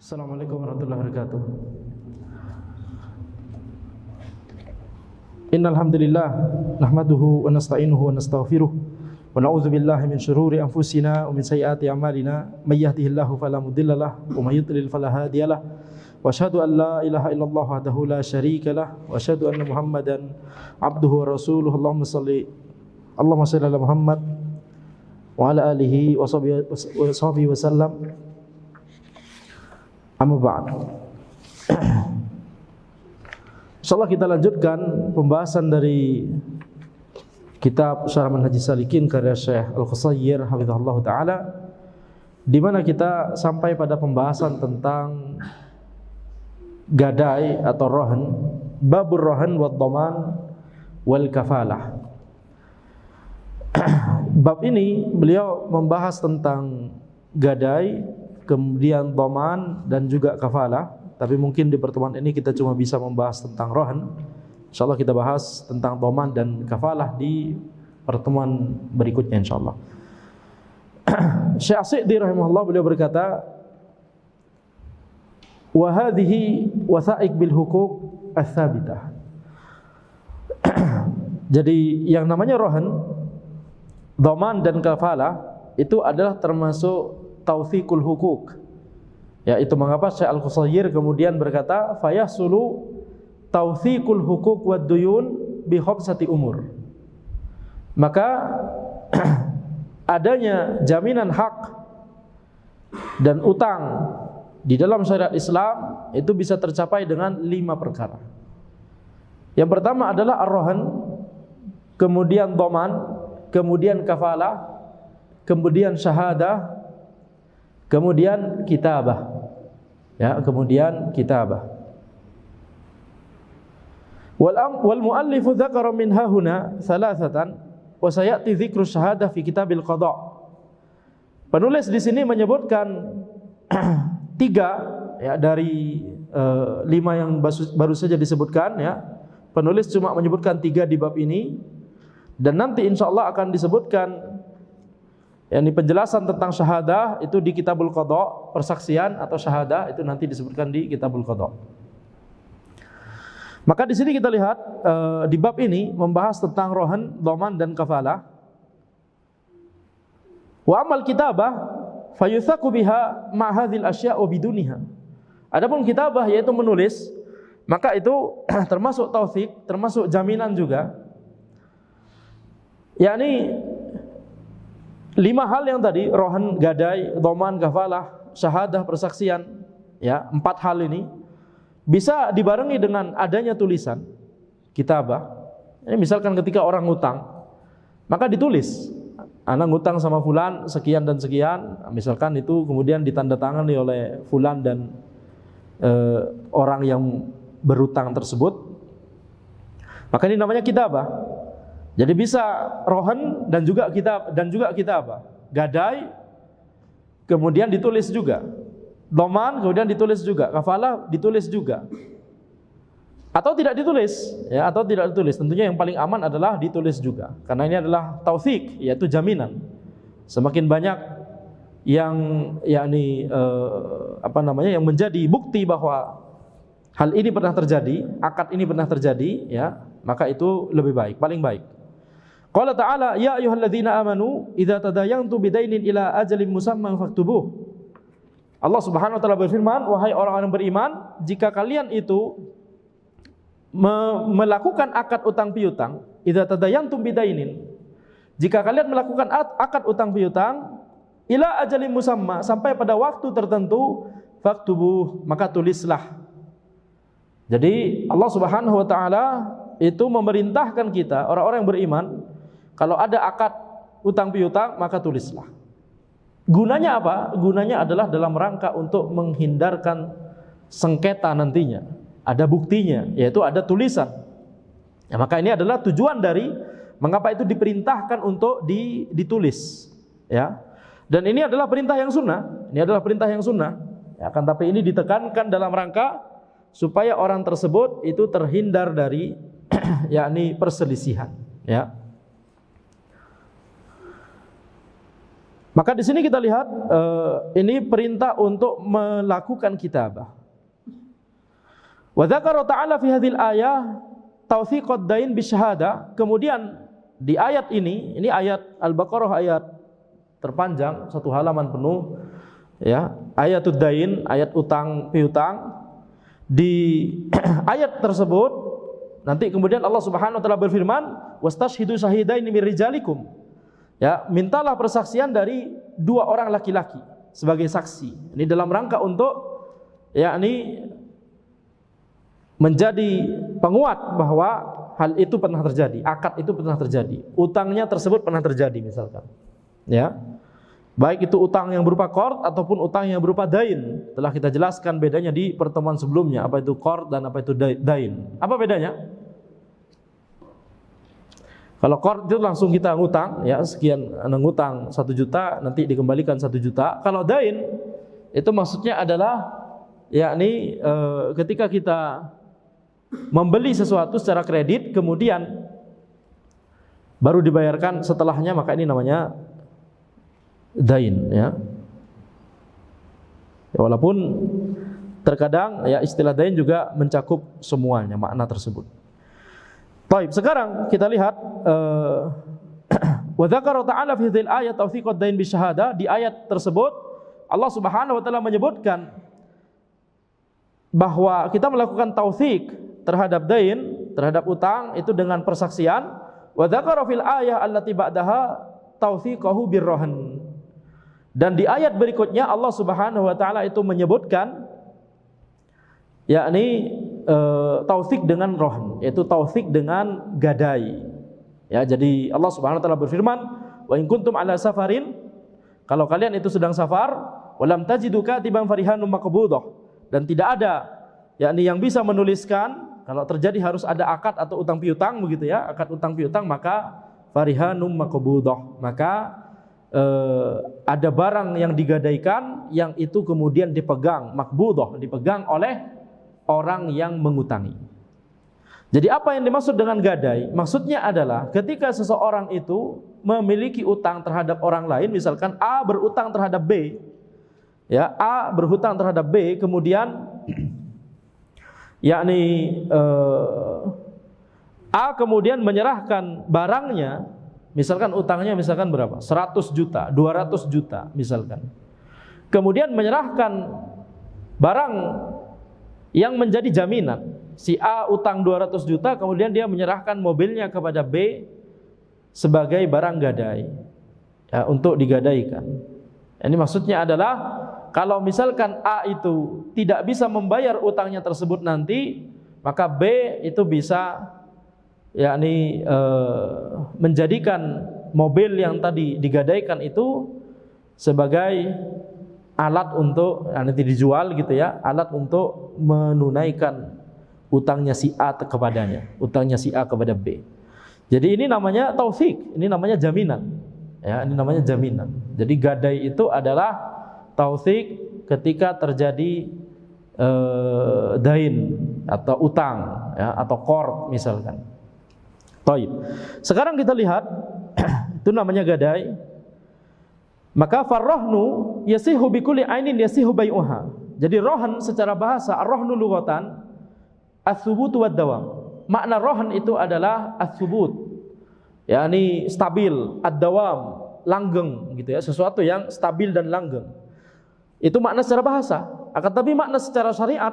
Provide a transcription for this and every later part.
Assalamualaikum warahmatullahi wabarakatuh. Innal hamdalillah nahmaduhu wa nasta'inuhu wa nastaghfiruh wa na'udzu billahi min shururi anfusina wa min sayyiati a'malina may yahdihillahu fala mudhillalah wa may yudlil fala hadiyalah wa asyhadu an la ilaha illallah wahdahu la syarikalah wa asyhadu anna Muhammadan abduhu wa rasuluh. Allahumma shalli ala Muhammad wa ala alihi wa sahbihi wa sallam. Amma ba'd. Insyaallah kita lanjutkan pembahasan dari kitab Syarah Manhajis Salikin karya Syekh Al-Qusayyir hafizahullah taala, di mana kita sampai pada pembahasan tentang gadai atau rohan, babur rohan wad dhaman wal kafalah. Bab ini beliau membahas tentang gadai, kemudian dhaman dan juga kafalah. Tapi mungkin di pertemuan ini kita cuma bisa membahas tentang rohan. InsyaAllah kita bahas tentang dhaman dan kafalah di pertemuan berikutnya insyaAllah. Syekh As-Sa'di rahimahullah beliau berkata, wa hadhihi wathaiq bil huquq ats-tsabitah. Jadi yang namanya rohan, dhaman dan kafalah itu adalah termasuk tawthiqul huquq. Ya, itu mengapa Syekh Al-Qusayyir kemudian berkata fayahsulu tawthiqul huquq wad duyun bi khamsati umur. Maka adanya jaminan hak dan utang di dalam syariat Islam itu bisa tercapai dengan 5 perkara. Yang pertama adalah ar-rohan, kemudian dhaman, kemudian kafalah, kemudian syahadah, kemudian kitabah. Ya, kemudian kitabah. Wal muallif dzakara min hahuna thalathatan wa sayati dzikru syahadah fi kitabil qada. Penulis di sini menyebutkan 3 ya dari 5 yang baru saja disebutkan ya. Penulis cuma menyebutkan 3 di bab ini, dan nanti insyaallah akan disebutkan yakni penjelasan tentang syahadah itu di Kitabul Qada, persaksian atau syahadah itu nanti disebutkan di Kitabul Qada. Maka di sini kita lihat di bab ini membahas tentang rohan, dhaman dan kafalah. Wa amal kitabah fayuthaku biha ma hadhil asya' wa biduniha. Adapun kitabah yaitu menulis, maka itu termasuk taufiq, termasuk jaminan juga. Yakni 5 hal yang tadi, rohan, gadai, dhaman, kafalah, syahadah, persaksian, ya, 4 hal ini bisa dibarengi dengan adanya tulisan kitabah. Ini misalkan ketika orang ngutang, maka ditulis, anak ngutang sama fulan sekian dan sekian, misalkan itu kemudian ditandatangani oleh fulan dan orang yang berutang tersebut, maka ini namanya kitabah. Jadi bisa rohan dan juga kitabah, gadai kemudian ditulis juga, dhaman kemudian ditulis juga, kafalah ditulis juga, atau tidak ditulis, ya, atau tidak ditulis. Tentunya yang paling aman adalah ditulis juga, karena ini adalah taufiq, yaitu jaminan. Semakin banyak yang yakni yang menjadi bukti bahwa hal ini pernah terjadi, akad ini pernah terjadi, ya, maka itu lebih baik, paling baik. Qala ta'ala ya ayyuhalladzina amanu idza tadayantum bidainin ila ajalin musamman faktubuh. Allah Subhanahu wa taala berfirman, wahai orang-orang beriman, jika kalian itu melakukan akad utang piutang, idza tadayantum bidainin, jika kalian melakukan akad utang piutang ila ajalin musamma, sampai pada waktu tertentu, faktubuh, maka tulislah. Jadi Allah Subhanahu wa taala itu memerintahkan kita orang-orang yang beriman, kalau ada akad utang piutang maka tulislah. Gunanya apa? Gunanya adalah dalam rangka untuk menghindarkan sengketa nantinya. Ada buktinya, yaitu ada tulisan. Ya, maka ini adalah tujuan dari mengapa itu diperintahkan untuk ditulis, ya. Dan ini adalah perintah yang sunnah. Ini adalah perintah yang sunnah. Ya, akan tapi ini ditekankan dalam rangka supaya orang tersebut itu terhindar dari yakni perselisihan, ya. Maka di sini kita lihat ini perintah untuk melakukan kitabah. Wa dzakara ta'ala fi hadhil ayah tawthiqad dain bisyahada. Kemudian di ayat ini ayat Al-Baqarah, ayat terpanjang, satu halaman penuh, ya, ayatud dain, ayat utang piutang. Di ayat tersebut nanti kemudian Allah Subhanahu wa taala berfirman, wastashhidu syahidaini min rijalikum. Ya, mintalah persaksian dari 2 orang laki-laki sebagai saksi. Ini dalam rangka untuk yakni menjadi penguat bahwa hal itu pernah terjadi, akad itu pernah terjadi, utangnya tersebut pernah terjadi misalkan. Ya. Baik itu utang yang berupa qard ataupun utang yang berupa dain. Telah kita jelaskan bedanya di pertemuan sebelumnya, apa itu qard dan apa itu dain. Apa bedanya? Kalau qard itu langsung kita ngutang, ya, sekian ngutang 1 juta, nanti dikembalikan 1 juta. Kalau dain itu maksudnya adalah yakni ketika kita membeli sesuatu secara kredit kemudian baru dibayarkan setelahnya, maka ini namanya dain, ya. Walaupun terkadang ya istilah dain juga mencakup semuanya makna tersebut. Baik, sekarang kita lihat wa dzakara ta'ala fi dzil ayat tawthiqad dain bisyahada. Di ayat tersebut Allah Subhanahu wa taala menyebutkan bahwa kita melakukan tautsik terhadap dain, terhadap utang itu dengan persaksian. Wa dzakara fil ayah allati ba'daha tawthiqahu birrahan. Dan di ayat berikutnya Allah Subhanahu wa taala itu menyebutkan yakni tautsik dengan rohan, yaitu tautsik dengan gadai. Ya, jadi Allah Subhanahu wa taala berfirman, "Wa in kuntum ala safarin", kalau kalian itu sedang safar, walam tajidu katiban farihanum maqbudah, dan tidak ada yakni yang bisa menuliskan, kalau terjadi harus ada akad atau utang piutang begitu ya, akad utang piutang, maka farihanum maqbudah, maka ada barang yang digadaikan yang itu kemudian dipegang, maqbudah, dipegang oleh orang yang mengutangi. Jadi apa yang dimaksud dengan gadai? Maksudnya adalah ketika seseorang itu memiliki utang terhadap orang lain, misalkan A berutang terhadap B, ya, A berhutang terhadap B, kemudian yakni A kemudian menyerahkan barangnya, misalkan utangnya misalkan berapa? 100 juta, 200 juta misalkan. Kemudian menyerahkan barang yang menjadi jaminan. Si A utang 200 juta, kemudian dia menyerahkan mobilnya kepada B sebagai barang gadai, ya, untuk digadaikan. Ini maksudnya adalah kalau misalkan A itu tidak bisa membayar utangnya tersebut nanti, maka B itu bisa yakni menjadikan mobil yang tadi digadaikan itu sebagai alat untuk nanti dijual gitu ya, alat untuk menunaikan utangnya si A kepadanya, utangnya si A kepada B. Jadi ini namanya taufik, ini namanya jaminan. Ya, ini namanya jaminan. Jadi gadai itu adalah taufik ketika terjadi dain atau utang, ya, atau qard misalkan. Baik. Sekarang kita lihat itu namanya gadai. Maka farrohnu yasihu bikulli ainin yasihu bai'uha. Jadi rohan secara bahasa, ar-rohnu lughatan ats-tsubut wad dawam. Makna rohan itu adalah ats-tsubut, yakni stabil, ad-dawam, langgeng gitu ya, sesuatu yang stabil dan langgeng. Itu makna secara bahasa. Akan tapi makna secara syariat,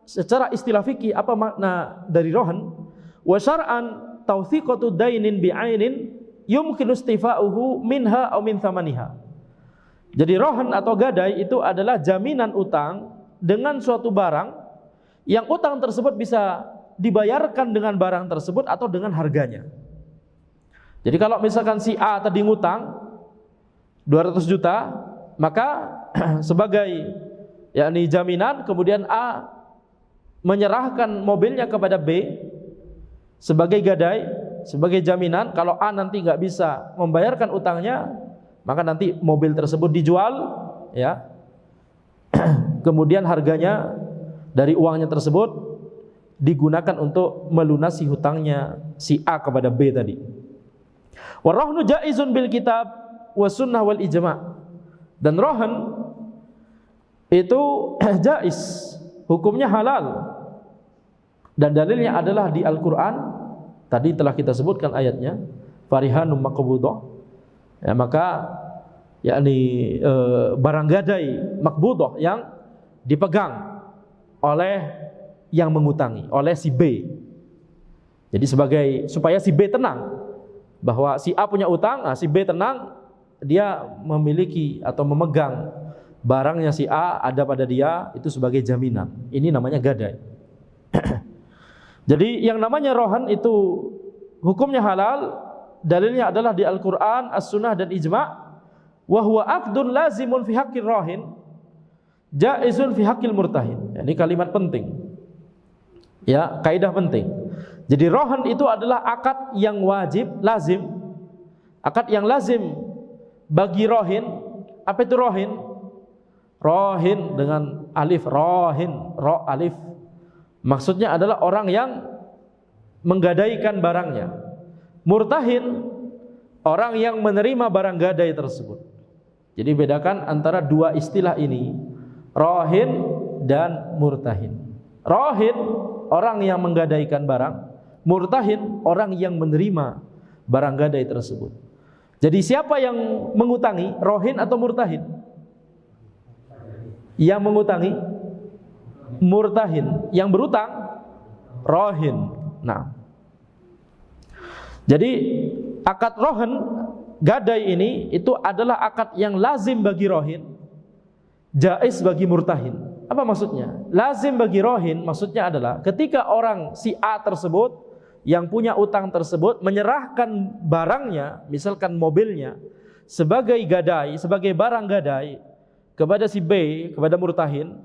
secara istilah fikih, apa makna dari rohan? Wa syar'an tawthiqatu dainin bi'ainin yumkinu istifa'uhu minha aw min thamaniha. Jadi rohan atau gadai itu adalah jaminan utang dengan suatu barang yang utang tersebut bisa dibayarkan dengan barang tersebut atau dengan harganya. Jadi kalau misalkan si A tadi ngutang 200 juta, maka sebagai yakni jaminan kemudian A menyerahkan mobilnya kepada B sebagai gadai, sebagai jaminan kalau A nanti nggak bisa membayarkan utangnya, maka nanti mobil tersebut dijual, ya. Kemudian harganya dari uangnya tersebut digunakan untuk melunasi hutangnya si A kepada B tadi. Warahnu jaizun bil kitab was sunnah wal ijma'. Dan rohan itu jais, hukumnya halal. Dan dalilnya adalah di Al-Quran. Tadi telah kita sebutkan ayatnya, farihanum maqbudah. Ya, maka yakni barang gadai maqbudah yang dipegang oleh yang mengutangi, oleh si B. Jadi supaya si B tenang bahwa si A punya utang, si B tenang, dia memiliki atau memegang barangnya si A ada pada dia, itu sebagai jaminan. Ini namanya gadai. Jadi yang namanya rohan itu hukumnya halal. Dalilnya adalah di Al-Quran, As-Sunnah dan Ijma'. Wa huwa aqdun lazimun fi haqqir rahin, jaizun fi haqqil murtahin. Ini kalimat penting. Ya, kaidah penting. Jadi rohan itu adalah akad yang wajib, lazim. Akad yang lazim bagi rohin. Apa itu rohin? Rohin dengan alif, rohin, ro alif. Maksudnya adalah orang yang menggadaikan barangnya. Murtahin, orang yang menerima barang gadai tersebut. Jadi bedakan antara dua istilah ini, rohin dan murtahin. Rohin, orang yang menggadaikan barang. Murtahin, orang yang menerima barang gadai tersebut. Jadi siapa yang mengutangi, rohin atau murtahin? Yang mengutangi murtahin, yang berutang rohin. Nah, jadi akad rohin gadai ini itu adalah akad yang lazim bagi rohin, jaiz bagi murtahin. Apa maksudnya? Lazim bagi rohin maksudnya adalah ketika orang si A tersebut yang punya utang tersebut menyerahkan barangnya, misalkan mobilnya, sebagai gadai, sebagai barang gadai kepada si B, kepada murtahin.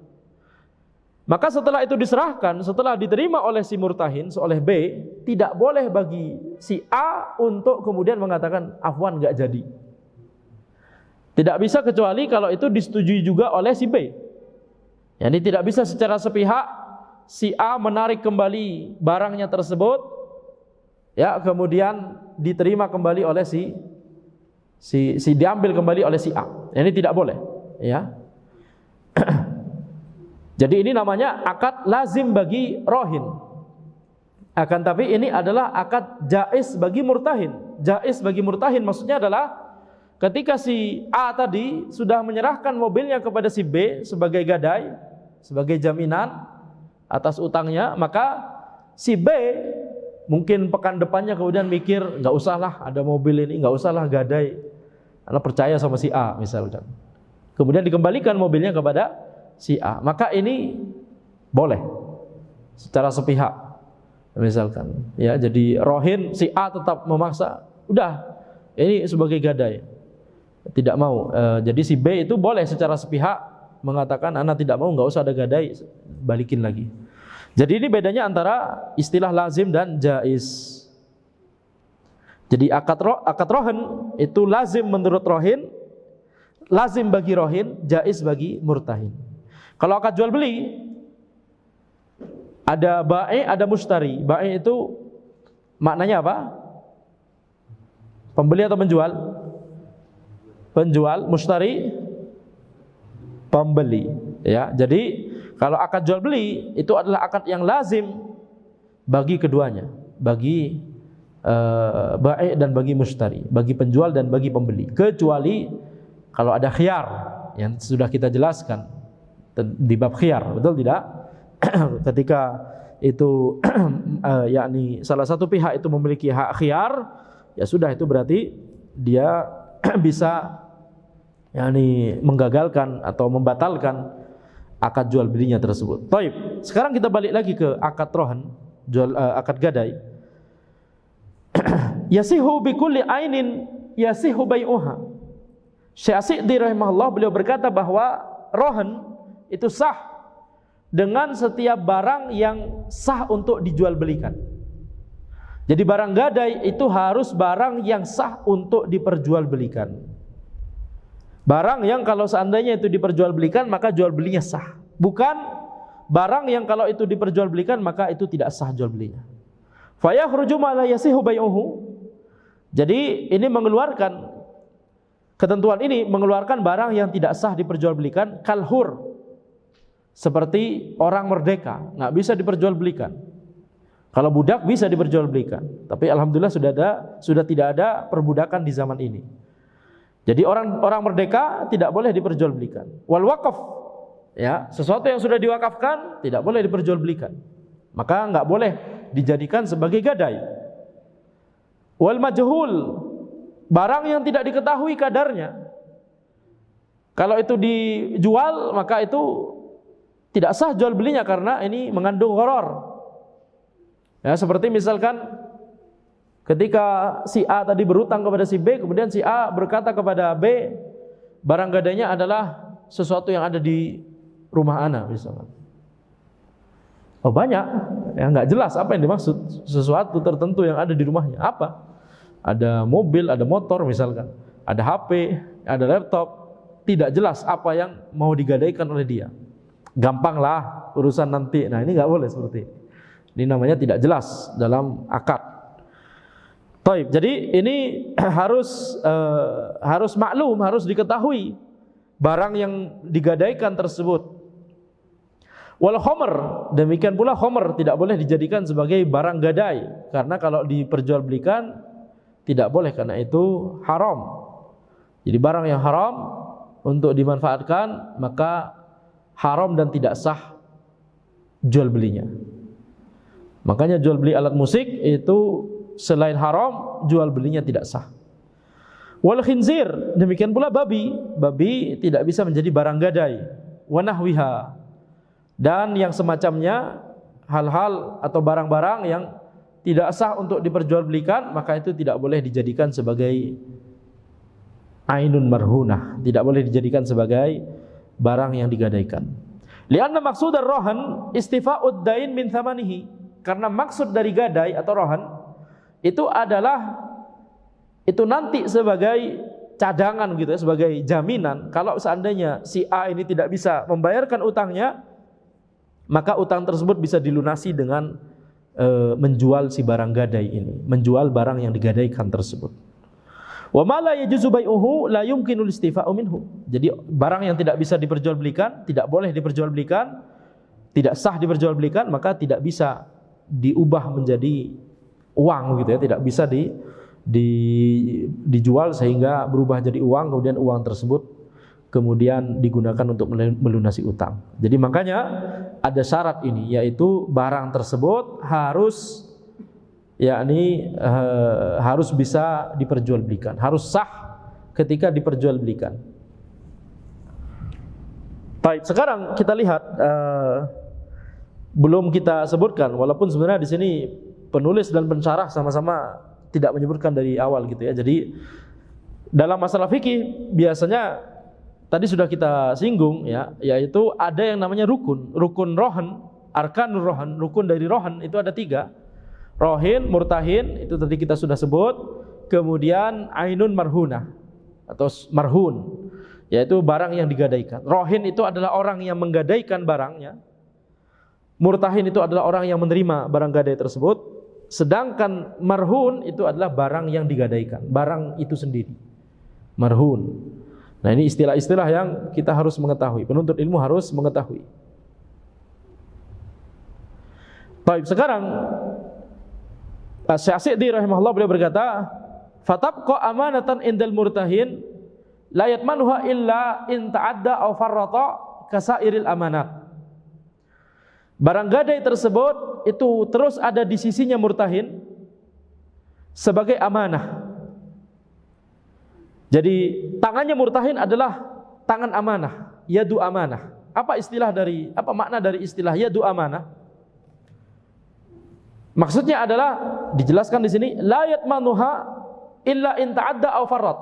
Maka setelah itu diserahkan, setelah diterima oleh si murtahin, oleh B, tidak boleh bagi si A untuk kemudian mengatakan afwan enggak jadi. Tidak bisa kecuali kalau itu disetujui juga oleh si B. Yani tidak bisa secara sepihak si A menarik kembali barangnya tersebut, ya, kemudian diterima kembali oleh si diambil kembali oleh si A. Ini tidak boleh, ya. Jadi ini namanya akad lazim bagi rohin. Akan tapi ini adalah akad jaiz bagi murtahin. Jaiz bagi murtahin maksudnya adalah ketika si A tadi sudah menyerahkan mobilnya kepada si B sebagai gadai, sebagai jaminan atas utangnya, maka si B mungkin pekan depannya kemudian mikir, nggak usahlah ada mobil ini, nggak usahlah gadai, karena percaya sama si A misalkan. Kemudian dikembalikan mobilnya kepada si A, maka ini boleh secara sepihak misalkan, ya. Jadi rohin si A tetap memaksa, udah ini sebagai gadai, tidak mau. Jadi si B itu boleh secara sepihak mengatakan anak tidak mau, nggak usah ada gadai, balikin lagi. Jadi ini bedanya antara istilah lazim dan jaiz. Jadi akad rohin itu lazim menurut rohin, lazim bagi rohin, jaiz bagi murtahin. Kalau akad jual beli, ada ba'i, ada mustari. Ba'i itu maknanya apa? Pembeli atau penjual? Penjual. Mustari pembeli, ya. Jadi kalau akad jual beli itu adalah akad yang lazim bagi keduanya, bagi ba'i dan bagi mustari, bagi penjual dan bagi pembeli, kecuali kalau ada khiyar yang sudah kita jelaskan di bab khiyar, betul tidak? Ketika itu yakni salah satu pihak itu memiliki hak khiyar, ya sudah, itu berarti dia bisa yakni menggagalkan atau membatalkan akad jual belinya tersebut. Baik, sekarang kita balik lagi ke akad rohan, akad gadai. Yasihu bi kulli ainin yasihu bai'uha. Syekh As-Sa'di rahimahullah, beliau berkata bahwa rohan itu sah dengan setiap barang yang sah untuk dijual belikan. Jadi barang gadai itu harus barang yang sah untuk diperjualbelikan. Barang yang kalau seandainya itu diperjualbelikan maka jual belinya sah. Bukan barang yang kalau itu diperjualbelikan maka itu tidak sah jual belinya. Fa yakhruju ma la yasihu bai'uhu. Jadi ini mengeluarkan Ketentuan ini mengeluarkan barang yang tidak sah diperjualbelikan, kalhur, seperti orang merdeka, nggak bisa diperjualbelikan. Kalau budak bisa diperjualbelikan, tapi alhamdulillah sudah tidak ada perbudakan di zaman ini. Jadi orang merdeka tidak boleh diperjualbelikan. Wal waqaf, ya, sesuatu yang sudah diwakafkan tidak boleh diperjualbelikan. Maka nggak boleh dijadikan sebagai gadai. Wal majhul, barang yang tidak diketahui kadarnya. Kalau itu dijual, maka itu tidak sah jual belinya karena ini mengandung gharar. Ya, seperti misalkan ketika si A tadi berutang kepada si B, kemudian si A berkata kepada B, barang gadainya adalah sesuatu yang ada di rumah ana misalkan. Oh banyak, ya nggak jelas apa yang dimaksud, sesuatu tertentu yang ada di rumahnya. Apa? Ada mobil, ada motor misalkan, ada HP, ada laptop, tidak jelas apa yang mau digadaikan oleh dia. Gampanglah urusan nanti. Nah ini nggak boleh seperti ini. Ini namanya tidak jelas dalam akad. Taib. Jadi ini harus maklum, harus diketahui barang yang digadaikan tersebut. Wal khomer, demikian pula khomer tidak boleh dijadikan sebagai barang gadai, karena kalau diperjualbelikan tidak boleh, karena itu haram. Jadi barang yang haram untuk dimanfaatkan maka haram dan tidak sah jual belinya. Makanya jual beli alat musik itu selain haram, jual belinya tidak sah. Wal khinzir, demikian pula babi tidak bisa menjadi barang gadai. Wa nahwiha, dan yang semacamnya, hal-hal atau barang-barang yang tidak sah untuk diperjualbelikan, maka itu tidak boleh dijadikan sebagai ainun marhunah, tidak boleh dijadikan sebagai barang yang digadaikan. Lianna maksud ar-rahan istifa'ud dain min thamanihi, karena maksud dari gadai atau rahan itu adalah itu nanti sebagai cadangan gitu ya, sebagai jaminan kalau seandainya si A ini tidak bisa membayarkan utangnya, maka utang tersebut bisa dilunasi dengan menjual si barang gadai ini, menjual barang yang digadaikan tersebut. Wa ma la yajuzu bai'uhu la yumkinul istifa'u minhu. Jadi barang yang tidak bisa diperjualbelikan, tidak boleh diperjualbelikan, tidak sah diperjualbelikan, maka tidak bisa diubah menjadi uang gitu ya, tidak bisa dijual sehingga berubah jadi uang, kemudian uang tersebut kemudian digunakan untuk melunasi utang. Jadi makanya ada syarat ini, yaitu barang tersebut harus harus bisa diperjualbelikan, harus sah ketika diperjualbelikan. Baik, sekarang kita lihat belum kita sebutkan, walaupun sebenarnya di sini penulis dan pensyarah sama-sama tidak menyebutkan dari awal gitu ya. Jadi dalam masalah fikih biasanya tadi sudah kita singgung ya, yaitu ada yang namanya rukun rohan, arkanur rohan, rukun dari rohan itu ada 3. Rohin, murtahin, itu tadi kita sudah sebut. Kemudian ainun marhunah atau marhun, yaitu barang yang digadaikan. Rohin itu adalah orang yang menggadaikan barangnya. Murtahin itu adalah orang yang menerima barang gadai tersebut. Sedangkan marhun itu adalah barang yang digadaikan, barang itu sendiri. Marhun. Nah ini istilah-istilah yang kita harus mengetahui, penuntut ilmu harus mengetahui. Baik, sekarang Syekh Sa'di rahimahullah beliau berkata, "Fatabqa amanatan indal murtahin la yatmanuha illa in ta'adda aw farrata kasairil amanat." Barang gadai tersebut itu terus ada di sisinya murtahin sebagai amanah. Jadi tangannya murtahin adalah tangan amanah, yadu amanah. Apa makna dari istilah yadu amanah? Maksudnya adalah dijelaskan di sini, la yatmanuha illa in ta'adda aw farrat.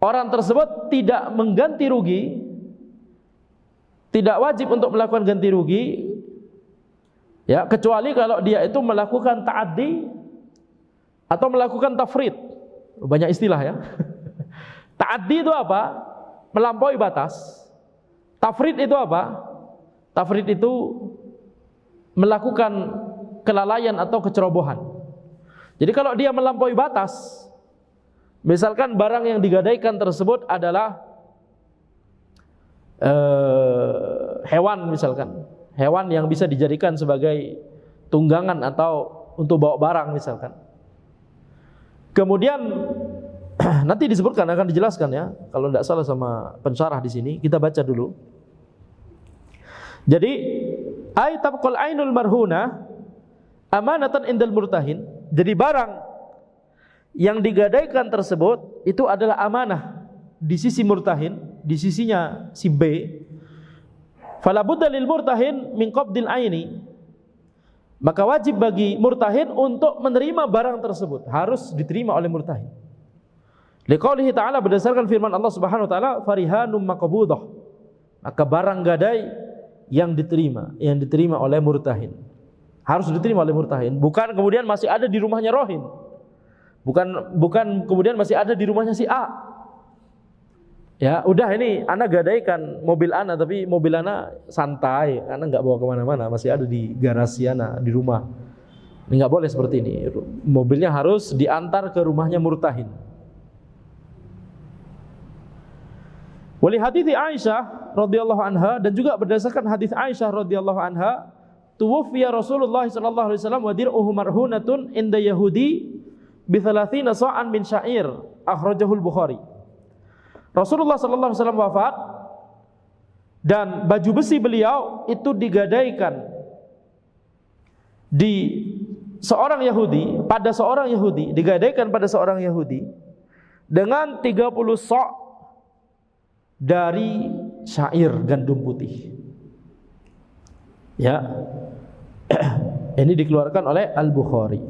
Orang tersebut tidak mengganti rugi, tidak wajib untuk melakukan ganti rugi, ya, kecuali kalau dia itu melakukan ta'addi atau melakukan tafrid. Banyak istilah ya. Ta'addi itu apa? Melampaui batas. Tafrid itu apa? Tafrid itu melakukan kelalaian atau kecerobohan. Jadi kalau dia melampaui batas, Misalkan barang yang digadaikan tersebut adalah hewan misalkan. Hewan yang bisa dijadikan sebagai tunggangan atau untuk bawa barang misalkan. Kemudian nanti disebutkan, akan dijelaskan ya, kalau tidak salah sama pensyarah di sini, kita baca dulu. Jadi ay tabqal ainul marhuna amanatan indal murtahin. Jadi barang yang digadaikan tersebut itu adalah amanah di sisi murtahin, di sisinya si B. Fala budda lil murtahin min qabdil aini. Maka wajib bagi murtahin untuk menerima barang tersebut, harus diterima oleh murtahin. Liqaulihi ta'ala, berdasarkan firman Allah Subhanahu wa taala, farihanum maqbudah. Maka barang gadai yang diterima oleh murtahin. Harus diterima oleh murtahin, bukan kemudian masih ada di rumahnya rohin. Bukan kemudian masih ada di rumahnya si A. Ya, udah ini anak gadaikan mobil anak, tapi mobil anak santai, anak nggak bawa kemana-mana, masih ada di garasi anak di rumah. Ini nggak boleh seperti ini. Mobilnya harus diantar ke rumahnya murtahin. Wali hadits Aisyah radhiyallahu anha, dan juga berdasarkan hadis Aisyah radhiyallahu anha, tuwfiya Rasulullah sallallahu alaihi wasallam wa dir'uhu marhunatun inda Yahudi bi 30 sa'an min sya'ir, akhrajahu al-Bukhari. Rasulullah sallallahu alaihi wasallam wafat dan baju besi beliau itu digadaikan di seorang Yahudi, pada seorang Yahudi, digadaikan pada seorang Yahudi dengan 30 sa' dari syair, gandum putih. Ya. Ini dikeluarkan oleh Al-Bukhari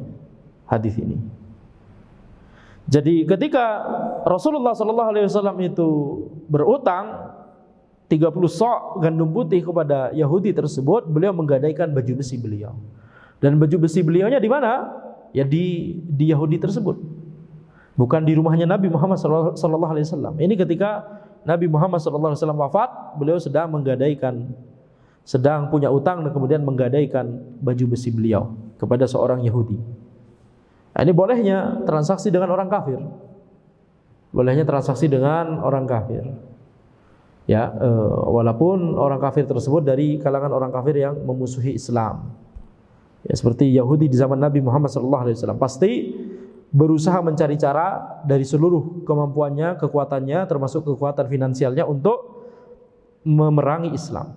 hadis ini. Jadi ketika Rasulullah sallallahu alaihi wasallam itu berutang 30 sa' gandum putih kepada Yahudi tersebut, beliau menggadaikan baju besi beliau. Dan baju besi beliaunya di mana? Ya di Yahudi tersebut. Bukan di rumahnya Nabi Muhammad sallallahu alaihi wasallam. Ini ketika Nabi Muhammad sallallahu alaihi wasallam wafat, beliau sedang punya utang dan kemudian menggadaikan baju besi beliau kepada seorang Yahudi. Nah, ini bolehnya transaksi dengan orang kafir. Bolehnya transaksi dengan orang kafir. Ya, walaupun orang kafir tersebut dari kalangan orang kafir yang memusuhi Islam. Ya, seperti Yahudi di zaman Nabi Muhammad SAW, pasti berusaha mencari cara dari seluruh kemampuannya, kekuatannya, termasuk kekuatan finansialnya untuk memerangi Islam.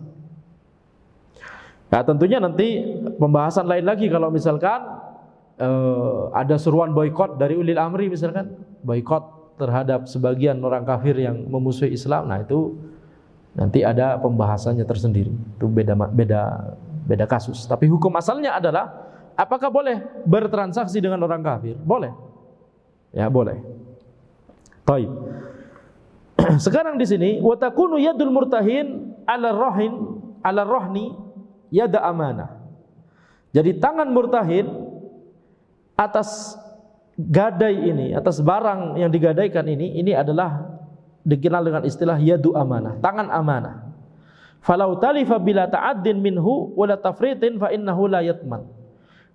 Nah, tentunya nanti pembahasan lain lagi kalau misalkan ada seruan boikot dari ulil amri, misalkan boikot terhadap sebagian orang kafir yang memusuhi Islam. Nah, itu nanti ada pembahasannya tersendiri. Itu beda kasus. Tapi hukum asalnya adalah apakah boleh bertransaksi dengan orang kafir? Boleh. Ya, boleh. Baik. Sekarang di sini wa takunu yadul murtahin ala rohni yada amanah. Jadi tangan murtahin atas gadai ini, atas barang yang digadaikan ini adalah dikenal dengan istilah yadu amanah, tangan amanah. Falau talifa bila ta'addin minhu wala tafritin fa innahu la yatman.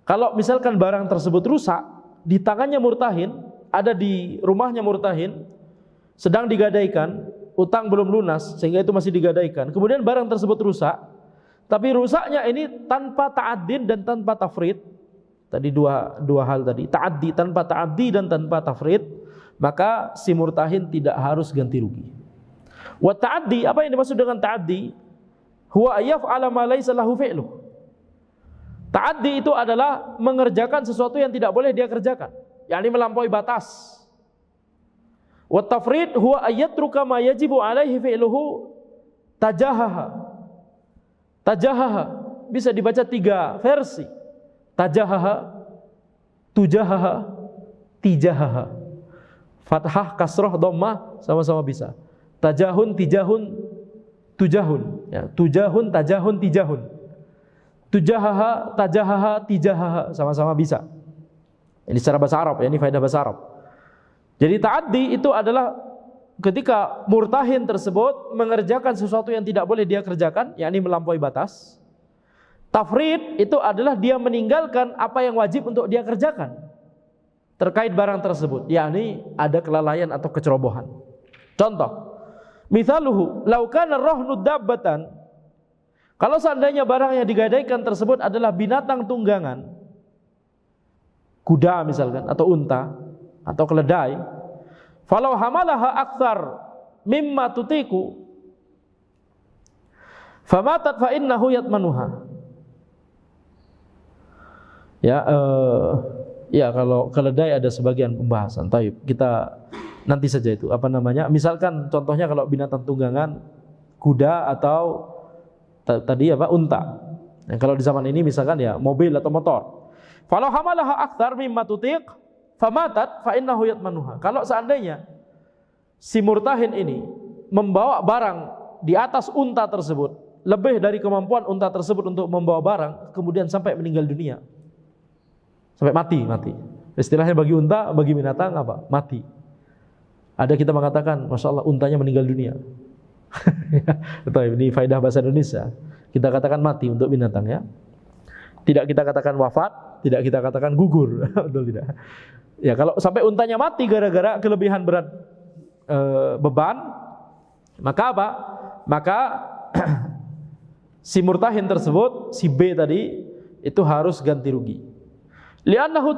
Kalau misalkan barang tersebut rusak di tangannya murtahin, ada di rumahnya murtahin, sedang digadaikan, utang belum lunas sehingga itu masih digadaikan. Kemudian barang tersebut rusak, tapi rusaknya ini tanpa ta'addin dan tanpa tafrit. Tadi dua hal tadi, ta'addi, tanpa ta'addi dan tanpa tafrid, maka si murtahin tidak harus ganti rugi. Wa ta'addi, apa yang dimaksud dengan ta'addi? Huwa yaf'ala ma laysa lahu fi'luh. Ta'addi itu adalah mengerjakan sesuatu yang tidak boleh dia kerjakan, yakni melampaui batas. Wa tafrid huwa ayyatruka ma yajibu alaihi fi'luhu tajahaha. Tajahaha bisa dibaca 3 versi. Tajahaha, tujahaha, tijahaha. Fathah, kasroh, dhammah sama-sama bisa. Tajahun, tijahun, tujahun. Ya, tujahun, tajahun, tijahun. Tujahaha, tajahaha, tijahaha sama-sama bisa. Ini secara bahasa Arab ya, ini faedah bahasa Arab. Jadi ta'addi itu adalah ketika murtahin tersebut mengerjakan sesuatu yang tidak boleh dia kerjakan, yakni melampaui batas. Tafrid itu adalah dia meninggalkan apa yang wajib untuk dia kerjakan. terkait barang tersebut, yakni ada kelalaian atau kecerobohan. Contoh, mithaluhu law kana rahnu dabbatan, kalau seandainya barang yang digadaikan tersebut adalah binatang tunggangan, kuda misalkan, atau unta, atau keledai, falau hamalaha aktsar mimma tutiku famatat fa innahu yatmanuha. Ya, kalau keledai ada sebagian pembahasan. Taib, kita nanti saja itu. Misalkan contohnya kalau binatang tunggangan kuda atau tadi unta. Yang kalau di zaman ini misalkan ya mobil atau motor. Falau hamalaha aktsar mimma tutiq famatat fa innahu yatmanuha. Kalau seandainya si murtahin ini membawa barang di atas unta tersebut, lebih dari kemampuan unta tersebut untuk membawa barang, kemudian sampai meninggal dunia, sampai mati. Istilahnya bagi unta, bagi binatang apa? Mati. Ada kita mengatakan, masya Allah untanya meninggal dunia. Betul, ini faedah bahasa Indonesia. Kita katakan mati untuk binatang, ya. Tidak kita katakan wafat, tidak kita katakan gugur. Betul tidak? Ya, kalau sampai untanya mati gara-gara kelebihan berat beban, maka apa? Maka si murtahin tersebut, si B tadi, itu harus ganti rugi. Li'annahu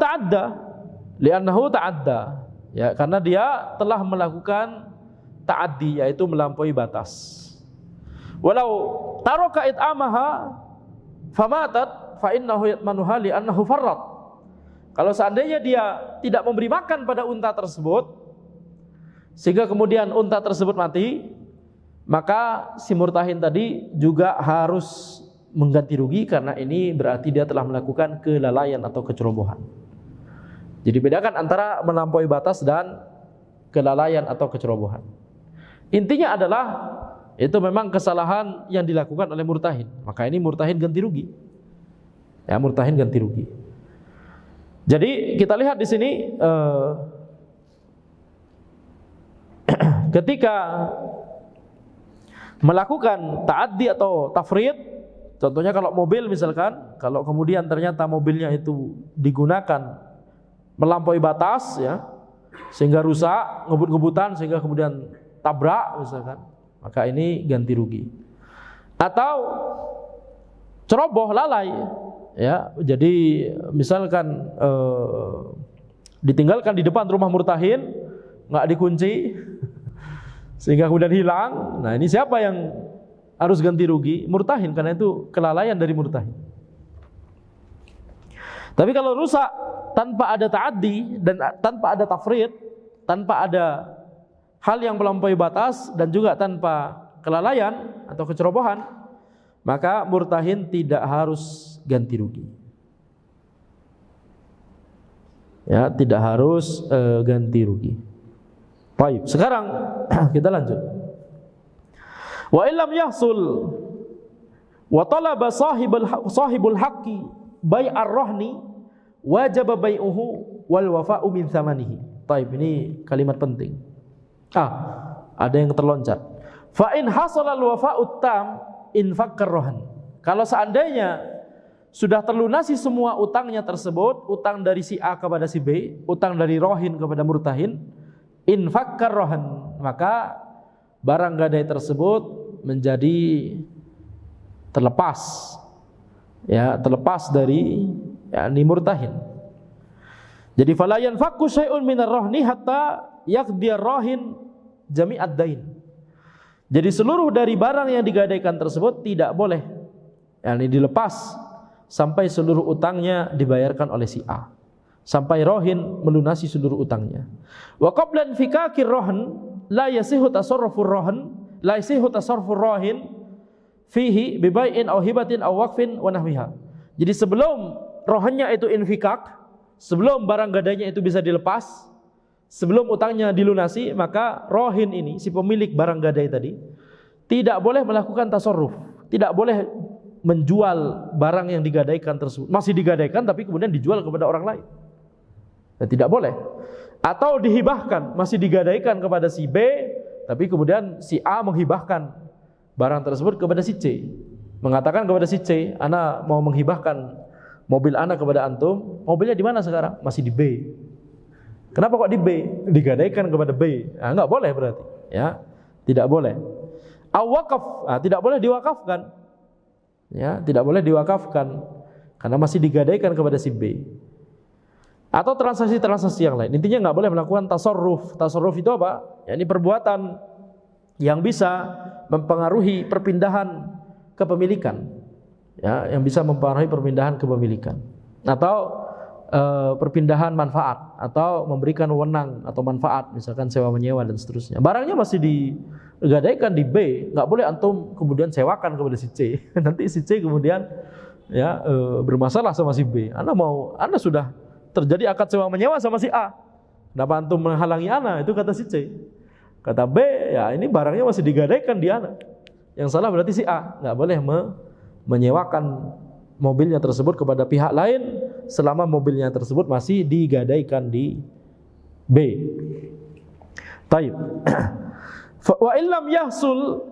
ta'adda, ya, karena dia telah melakukan ta'addi, yaitu melampaui batas. Walau taraka it'amaha famatat fa innahu yatmanuha li'annahu farrat. Kalau seandainya dia tidak memberi makan pada unta tersebut sehingga kemudian unta tersebut mati, maka si murtahin tadi juga harus mengganti rugi, karena ini berarti dia telah melakukan kelalaian atau kecerobohan. Jadi bedakan antara melampaui batas dan kelalaian atau kecerobohan. Intinya adalah itu memang kesalahan yang dilakukan oleh murtahin. Maka ini murtahin ganti rugi. Ya, murtahin ganti rugi. Jadi kita lihat di sini ketika melakukan ta'addi atau tafrid, contohnya kalau mobil misalkan, kalau kemudian ternyata mobilnya itu digunakan melampaui batas, ya, sehingga rusak, ngebut-ngebutan sehingga kemudian tabrak misalkan, maka ini ganti rugi. Atau ceroboh, lalai, ya, jadi misalkan ditinggalkan di depan rumah murtahin, nggak dikunci sehingga kemudian hilang. Nah, ini siapa yang harus ganti rugi? Murtahin, karena itu kelalaian dari murtahin. Tapi kalau rusak tanpa ada ta'addi dan tanpa ada tafrid, tanpa ada hal yang melampaui batas dan juga tanpa kelalaian atau kecerobohan, maka murtahin tidak harus ganti rugi. Ya, tidak harus ganti rugi. Baik, sekarang kita lanjut. Wa illam yahsul wa talaba sahibul haqqi bai'ar rahni wajib bai'uhu wal wafa'u min thamanihi. Baik, ini kalimat penting. Ada yang terloncat. Fa in hasala al wafa'u tam infakkar rahan. Kalau seandainya sudah terlunasi semua utangnya tersebut, utang dari si A kepada si B, utang dari rohin kepada murtahin, infakkar rahan, maka barang gadai tersebut menjadi terlepas, ya, terlepas dari yakni murtahin. Jadi fala yanfakku syai'un minar rahni hatta yaqdi ar-rahin jami'ad dain. Jadi seluruh dari barang yang digadaikan tersebut tidak boleh yakni dilepas sampai seluruh utangnya dibayarkan oleh si A, sampai rohin melunasi seluruh utangnya. Wa qabla infikakir rahn la yasihu tasarrufur rahn, la yasihu tasarrufur rahin fihi bi bai'in aw hibatin aw waqfin wa nahwiha. Jadi sebelum rohannya itu infikak, sebelum barang gadainya itu bisa dilepas, sebelum utangnya dilunasi, maka rohin ini, si pemilik barang gadai tadi, tidak boleh melakukan tasarruf, tidak boleh menjual barang yang digadaikan tersebut. Masih digadaikan tapi kemudian dijual kepada orang lain, ya, tidak boleh. Atau dihibahkan, masih digadaikan kepada si B, tapi kemudian si A menghibahkan barang tersebut kepada si C, mengatakan kepada si C, ana mau menghibahkan mobil ana kepada antum. Mobilnya di mana sekarang? Masih di B. Kenapa kok di B? Digadaikan kepada B. Nah, enggak boleh berarti, ya. Tidak boleh. Awakaf, tidak boleh diwakafkan. Ya, tidak boleh diwakafkan karena masih digadaikan kepada si B. Atau transaksi-transaksi yang lain. Intinya enggak boleh melakukan tasarruf. Tasarruf itu apa? Ya, ini perbuatan yang bisa mempengaruhi perpindahan kepemilikan. Ya, yang bisa mempengaruhi perpindahan kepemilikan. Atau perpindahan manfaat, atau memberikan wewenang atau manfaat, misalkan sewa menyewa dan seterusnya. Barangnya masih digadaikan di B, nggak boleh antum kemudian sewakan kepada si C. Nanti si C kemudian ya bermasalah sama si B. Anda sudah terjadi akad sewa menyewa sama si A. Kenapa antum menghalangi Ana? Itu kata si C. Kata B, ya ini barangnya masih digadaikan di Ana. Yang salah berarti si A, nggak boleh menyewakan mobilnya tersebut kepada pihak lain selama mobilnya tersebut masih digadaikan di B. Taib. Wa illam yahsul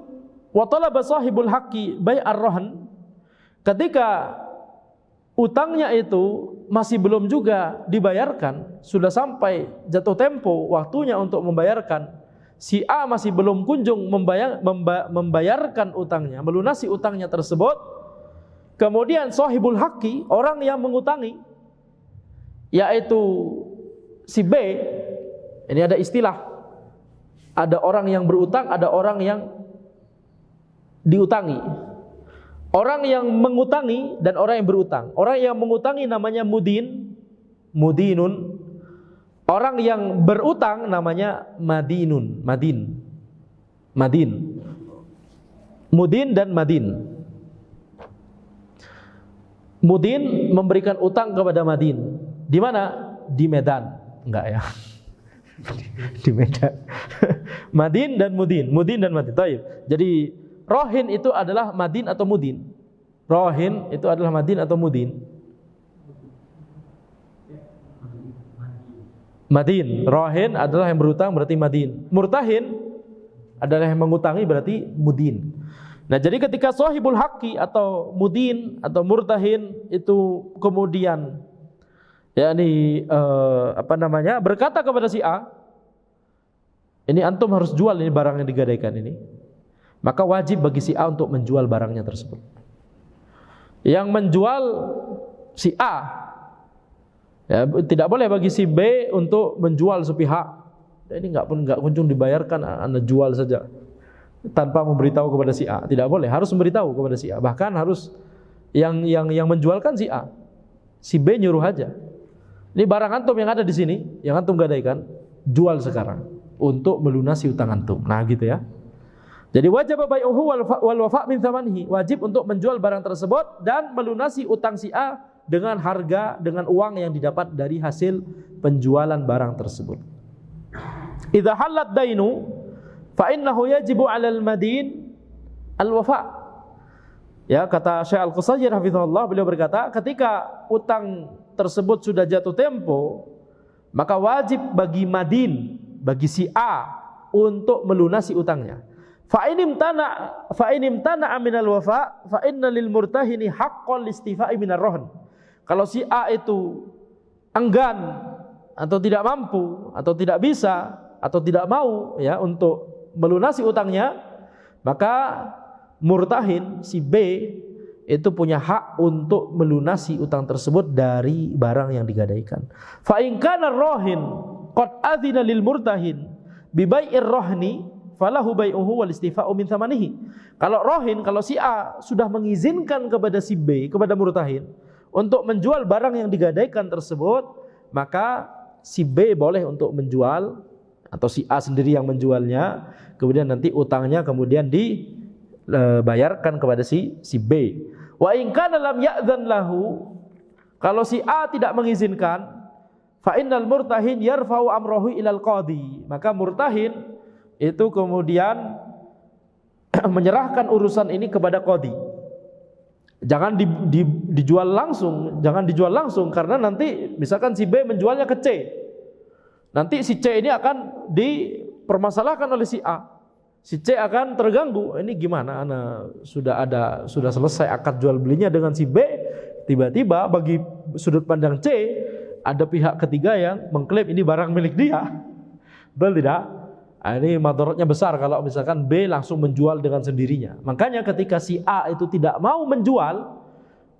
wa talaba sahibul haqqi bai'ar rahn, ketika utangnya itu masih belum juga dibayarkan, sudah sampai jatuh tempo waktunya untuk membayarkan, si A masih belum kunjung membayarkan utangnya, melunasi utangnya tersebut. Kemudian sahibul haqqi, orang yang mengutangi, yaitu si B, ini ada istilah, ada orang yang berutang, ada orang yang diutangi. Orang yang mengutangi dan orang yang berutang. Orang yang mengutangi namanya mudinun. Orang yang berutang namanya madin. Mudin dan madin. Mudin memberikan utang kepada Madin. Di mana? Di Medan. Enggak ya. Di Medan. Madin dan Mudin. Taib. Jadi rohin itu adalah Madin atau Mudin. Rohin itu adalah Madin atau Mudin. Madin. Rohin adalah yang berutang, berarti Madin. Murtahin adalah yang mengutangi, berarti Mudin. Nah, jadi ketika sahibul haqqi atau mudin atau murtahin itu kemudian berkata kepada si A, ini antum harus jual ini barang yang digadaikan ini, maka wajib bagi si A untuk menjual barangnya tersebut. Yang menjual si A, ya, tidak boleh bagi si B untuk menjual sepihak. Ini enggak kunjung dibayarkan, Anda jual saja tanpa memberitahu kepada si A. Tidak boleh, harus memberitahu kepada si A. Bahkan harus yang menjualkan si A. Si B nyuruh aja. Ini barang antum yang ada di sini, yang antum gadaikan, jual sekarang untuk melunasi utang antum. Nah, gitu ya. Jadi wajib bai'uhu wal wafa' min thamanihi, wajib untuk menjual barang tersebut dan melunasi utang si A dengan harga, dengan uang yang didapat dari hasil penjualan barang tersebut. Idza halat dainu fa innahu yajibu 'alal madin al-wafa. Ya, kata Syekh Al-Qusayir hafizahullah, beliau berkata, ketika utang tersebut sudah jatuh tempo, maka wajib bagi madin, bagi si A untuk melunasi utangnya. Fa in imtana minal wafa fa inna lil murtahini haqqan listifa'i minar rahn. Kalau si A itu enggan atau tidak mampu atau tidak bisa atau tidak mau ya untuk melunasi utangnya, maka murtahin si B itu punya hak untuk melunasi utang tersebut dari barang yang digadaikan. Fa in kana ar-rahin qad adzina lil murtahin bi bai'ir rahni falahu bai'uhu wal istifa'u min thamanihi. Kalau si A sudah mengizinkan kepada si B, kepada murtahin untuk menjual barang yang digadaikan tersebut, maka si B boleh untuk menjual, atau si A sendiri yang menjualnya, kemudian nanti utangnya kemudian dibayarkan kepada si B. Wa in kana lam ya'dzan lahu, kalau si A tidak mengizinkan, fa innal murtahin yarfa'u amrahu ilal qadhi, maka murtahin itu kemudian menyerahkan urusan ini kepada qadhi. Jangan dijual langsung, karena nanti misalkan si B menjualnya ke C, nanti si C ini akan dipermasalahkan oleh si A. Si C akan terganggu. Ini gimana? Sudah selesai akad jual belinya dengan si B, tiba-tiba bagi sudut pandang C, ada pihak ketiga yang mengklaim ini barang milik dia. Betul tidak? Nah, ini madaratnya besar kalau misalkan B langsung menjual dengan sendirinya. Makanya ketika si A itu tidak mau menjual,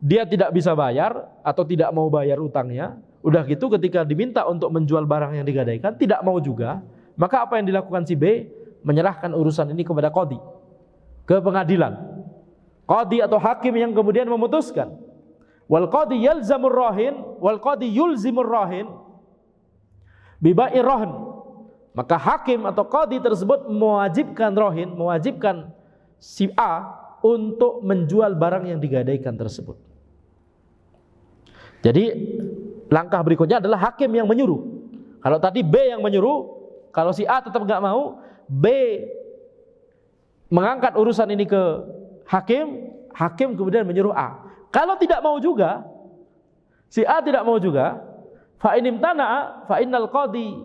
dia tidak bisa bayar atau tidak mau bayar utangnya. Udah gitu ketika diminta untuk menjual barang yang digadaikan, tidak mau juga. Maka apa yang dilakukan si B? Menyerahkan urusan ini kepada qadhi, ke pengadilan. Qadhi atau hakim yang kemudian memutuskan. Wal qadhi yalzamur rahin wal qadhi yulzimur rahin bibai'ir rahn. Maka hakim atau qadhi tersebut mewajibkan rahin, mewajibkan si A untuk menjual barang yang digadaikan tersebut. Jadi langkah berikutnya adalah hakim yang menyuruh. Kalau tadi B yang menyuruh, kalau si A tetap nggak mau, B mengangkat urusan ini ke hakim, hakim kemudian menyuruh A. Kalau tidak mau juga, si A tidak mau juga, fa in imtana'a fa innal qadhi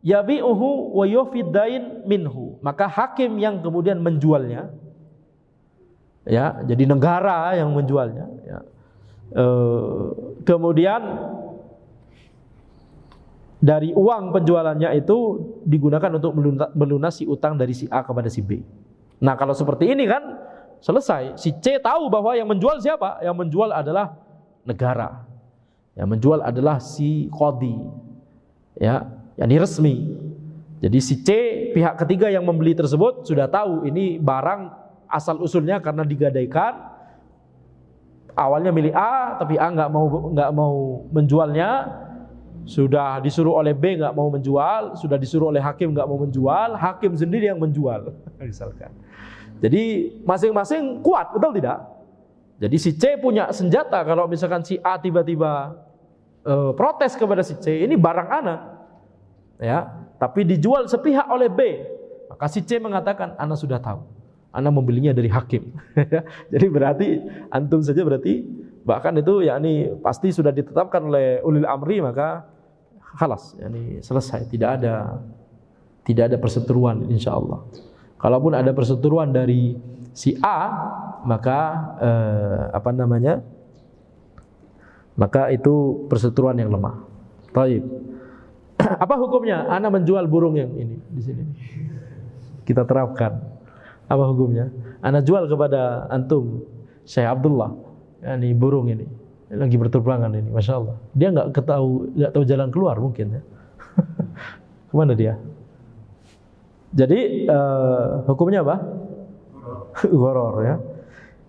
yabi'uhu wa yufidain minhu. Maka hakim yang kemudian menjualnya, ya, jadi negara yang menjualnya, ya. Kemudian dari uang penjualannya itu digunakan untuk melunasi utang dari si A kepada si B. Nah, kalau seperti ini kan selesai. Si C tahu bahwa yang menjual siapa? Yang menjual adalah negara. Yang menjual adalah si qadhi. Ya, yakni resmi. Jadi si C, pihak ketiga yang membeli tersebut sudah tahu ini barang asal usulnya karena digadaikan. Awalnya milik A, tapi A nggak mau menjualnya. Sudah disuruh oleh B nggak mau menjual, sudah disuruh oleh hakim nggak mau menjual, hakim sendiri yang menjual, misalkan. Jadi masing-masing kuat, betul tidak? Jadi si C punya senjata kalau misalkan si A tiba-tiba protes kepada si C, ini barang ana, ya, tapi dijual sepihak oleh B, maka si C mengatakan, ana sudah tahu, ana membelinya dari hakim. Jadi berarti antum saja berarti bahkan itu yakni pasti sudah ditetapkan oleh ulil amri, maka khalas, yakni selesai, tidak ada perseteruan insyaallah. Kalaupun ada perseteruan dari si A, maka maka itu perseteruan yang lemah. Baik. Apa hukumnya? Ana menjual burung yang ini di sini. Kita terapkan. Apa hukumnya? Ana jual kepada antum Syekh Abdullah. Ini burung ini lagi berterbangan ini, masya Allah. Dia nggak tahu jalan keluar mungkin ya. Kemana dia? Jadi hukumnya apa? Gharar ya.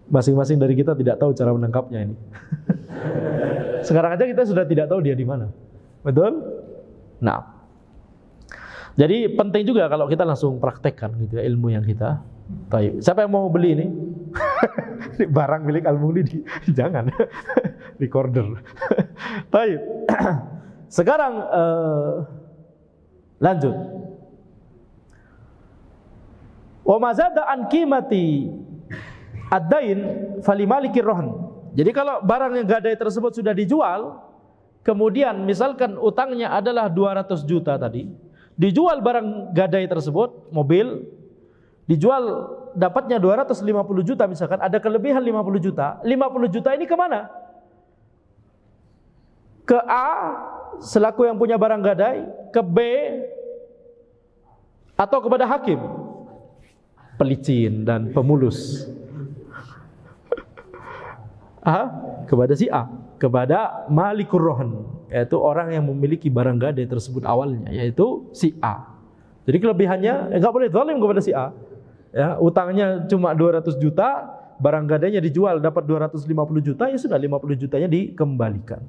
Masing-masing dari kita tidak tahu cara menangkapnya ini. Sekarang aja kita sudah tidak tahu dia di mana. Betul? Nah. Jadi penting juga kalau kita langsung praktekkan gitu ya ilmu yang kita. Baik. Siapa yang mau beli ini? Ini barang milik Al-Maulidi. Jangan. Recorder. Baik. Sekarang lanjut. Wa mazada an qimati ad-dain falimalikir rahn. Jadi kalau barang yang gadai tersebut sudah dijual, kemudian misalkan utangnya adalah 200 juta tadi, dijual barang gadai tersebut, mobil, dijual dapatnya 250 juta misalkan, ada kelebihan 50 juta. 50 juta ini kemana? Ke A selaku yang punya barang gadai, ke B atau kepada hakim, pelicin dan pemulus. Kepada si A, kepada malikur rohan, yaitu orang yang memiliki barang gadai tersebut awalnya, yaitu si A. Jadi kelebihannya enggak boleh zalim kepada si A. Ya, utangnya cuma 200 juta, barang gadainya dijual dapat 250 juta, ya sudah 50 jutanya dikembalikan.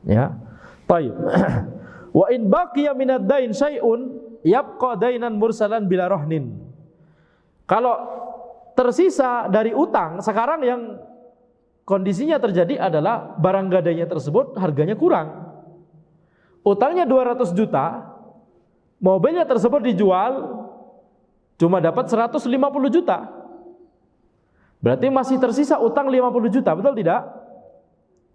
Ya. Baik. Wa in baqiya minad dain syai'un yabqa dainan mursalan bila rahnin. Kalau tersisa dari utang, sekarang yang kondisinya terjadi adalah barang gadainya tersebut harganya kurang. Utangnya 200 juta, mobilnya tersebut dijual cuma dapat 150 juta. Berarti masih tersisa utang 50 juta, betul tidak?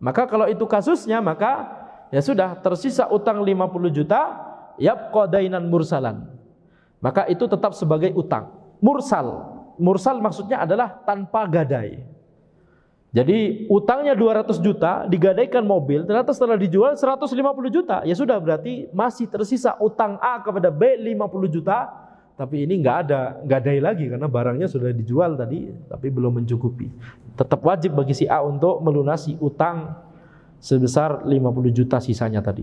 Maka kalau itu kasusnya, maka ya sudah tersisa utang 50 juta, yabqa dainan mursalan. Maka itu tetap sebagai utang. Mursal maksudnya adalah tanpa gadai. Jadi utangnya 200 juta, digadaikan mobil, ternyata setelah dijual 150 juta. Ya sudah, berarti masih tersisa utang A kepada B 50 juta, tapi ini nggak gadai lagi karena barangnya sudah dijual tadi, tapi belum mencukupi. Tetap wajib bagi si A untuk melunasi utang sebesar 50 juta sisanya tadi.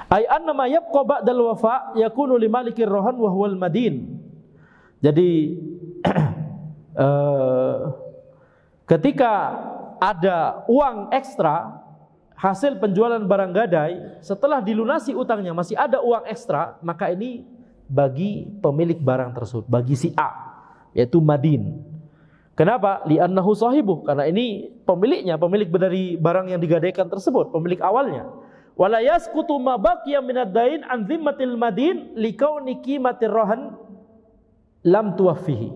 Ai anna ma yabqa ba'dal wafa yakunu limalikir rohan wa huwal madin. Jadi ketika ada uang ekstra hasil penjualan barang gadai, setelah dilunasi utangnya masih ada uang ekstra, maka ini bagi pemilik barang tersebut, bagi si A, yaitu madin. Kenapa? Li'annahu sahibuh, karena ini pemiliknya, pemilik dari barang yang digadaikan tersebut, pemilik awalnya. Wala yasqutu ma baqiya minad dain an zimmatil madin likauni qimatir rahan lam tuwaffihi.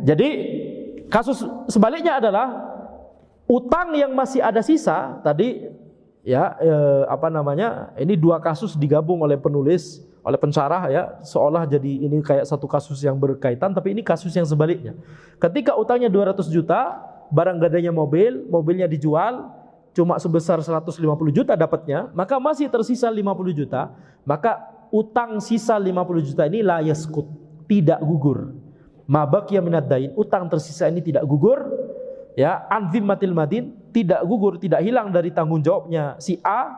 Jadi kasus sebaliknya adalah utang yang masih ada sisa tadi ya, ini dua kasus digabung oleh penulis, oleh pensyarah ya, seolah jadi ini kayak satu kasus yang berkaitan, tapi ini kasus yang sebaliknya. Ketika utangnya 200 juta, barang gadainya mobil, mobilnya dijual cuma sebesar 150 juta dapatnya, maka masih tersisa 50 juta, maka utang sisa 50 juta ini la yaskut, tidak gugur. Mabaqiya minad dain, utang tersisa ini tidak gugur, ya, anzimmatil madin, tidak gugur, tidak hilang dari tanggung jawabnya si A,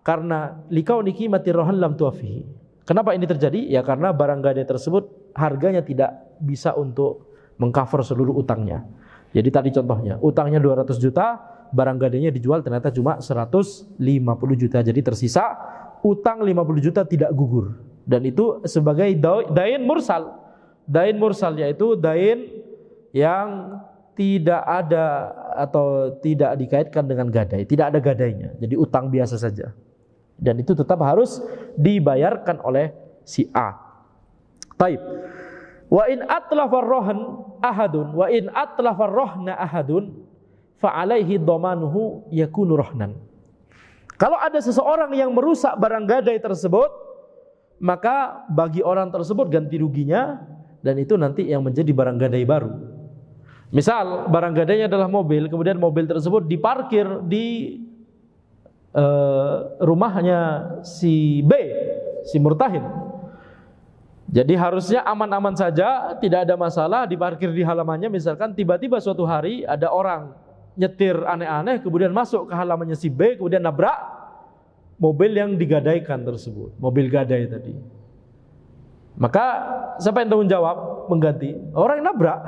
karena likauni qimatir rahan lam tuwaffihi. Kenapa ini terjadi? Ya karena barang gadai tersebut harganya tidak bisa untuk mengcover seluruh utangnya. Jadi tadi contohnya, utangnya 200 juta, barang gadainya dijual ternyata cuma 150 juta. Jadi tersisa utang 50 juta tidak gugur. Dan itu sebagai dain mursal. Dain mursal yaitu dain yang tidak ada atau tidak dikaitkan dengan gadai, tidak ada gadainya. Jadi utang biasa saja. Dan itu tetap harus dibayarkan oleh si A. Taib. Wa in atlafar rohan ahadun, wa in atlafar rohna ahadun, fa alaihi dhamanuhu yakunu rohnan. Kalau ada seseorang yang merusak barang gadai tersebut, maka bagi orang tersebut ganti ruginya, dan itu nanti yang menjadi barang gadai baru. Misal barang gadainya adalah mobil, kemudian mobil tersebut diparkir di rumahnya si B, si murtahin. Jadi harusnya aman-aman saja, tidak ada masalah, diparkir di halamannya. Misalkan tiba-tiba suatu hari ada orang nyetir aneh-aneh, kemudian masuk ke halamannya si B, kemudian nabrak mobil yang digadaikan tersebut, mobil gadai tadi. Maka siapa yang tanggung jawab mengganti? Orang yang nabrak.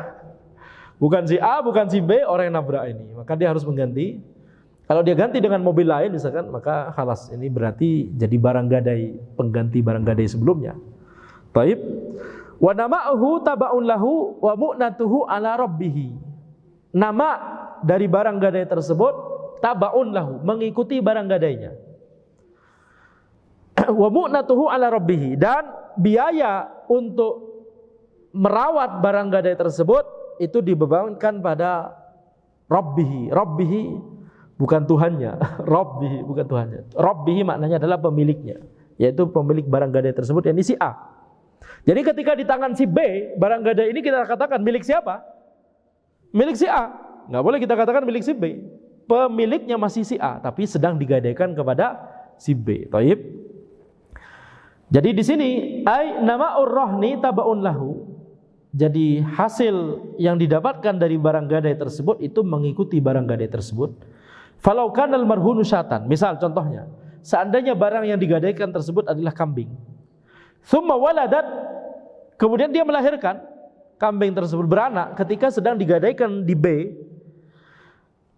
Bukan si A, bukan si B, orang yang nabrak ini. Maka dia harus mengganti. Kalau dia ganti dengan mobil lain misalkan, maka khalas, ini berarti jadi barang gadai, pengganti barang gadai sebelumnya. Baik. Wa nama'uhu taba'un lahu wa mu'natuhu ala rabbih. Nama dari barang gadai tersebut taba'un lahu, mengikuti barang gadainya. Wa mu'natuhu ala rabbih, dan biaya untuk merawat barang gadai tersebut itu dibebankan pada Rabbihi. Rabbihi bukan Tuhannya. Rabbihi bukan Tuhannya. Rabbihi maknanya adalah pemiliknya, yaitu pemilik barang gadai tersebut, yang si A. Jadi ketika di tangan si B, barang gadai ini kita katakan milik siapa? Milik si A. Nggak boleh kita katakan milik si B. Pemiliknya masih si A, tapi sedang digadaikan kepada si B. Taib. Jadi di sini ai nama'ur rohni tabaun lahu. Jadi hasil yang didapatkan dari barang gadai tersebut itu mengikuti barang gadai tersebut. Falau kanal marhunu syatan. Misal contohnya, seandainya barang yang digadaikan tersebut adalah kambing. Tsumma waladat, kemudian dia melahirkan, kambing tersebut beranak ketika sedang digadaikan di B.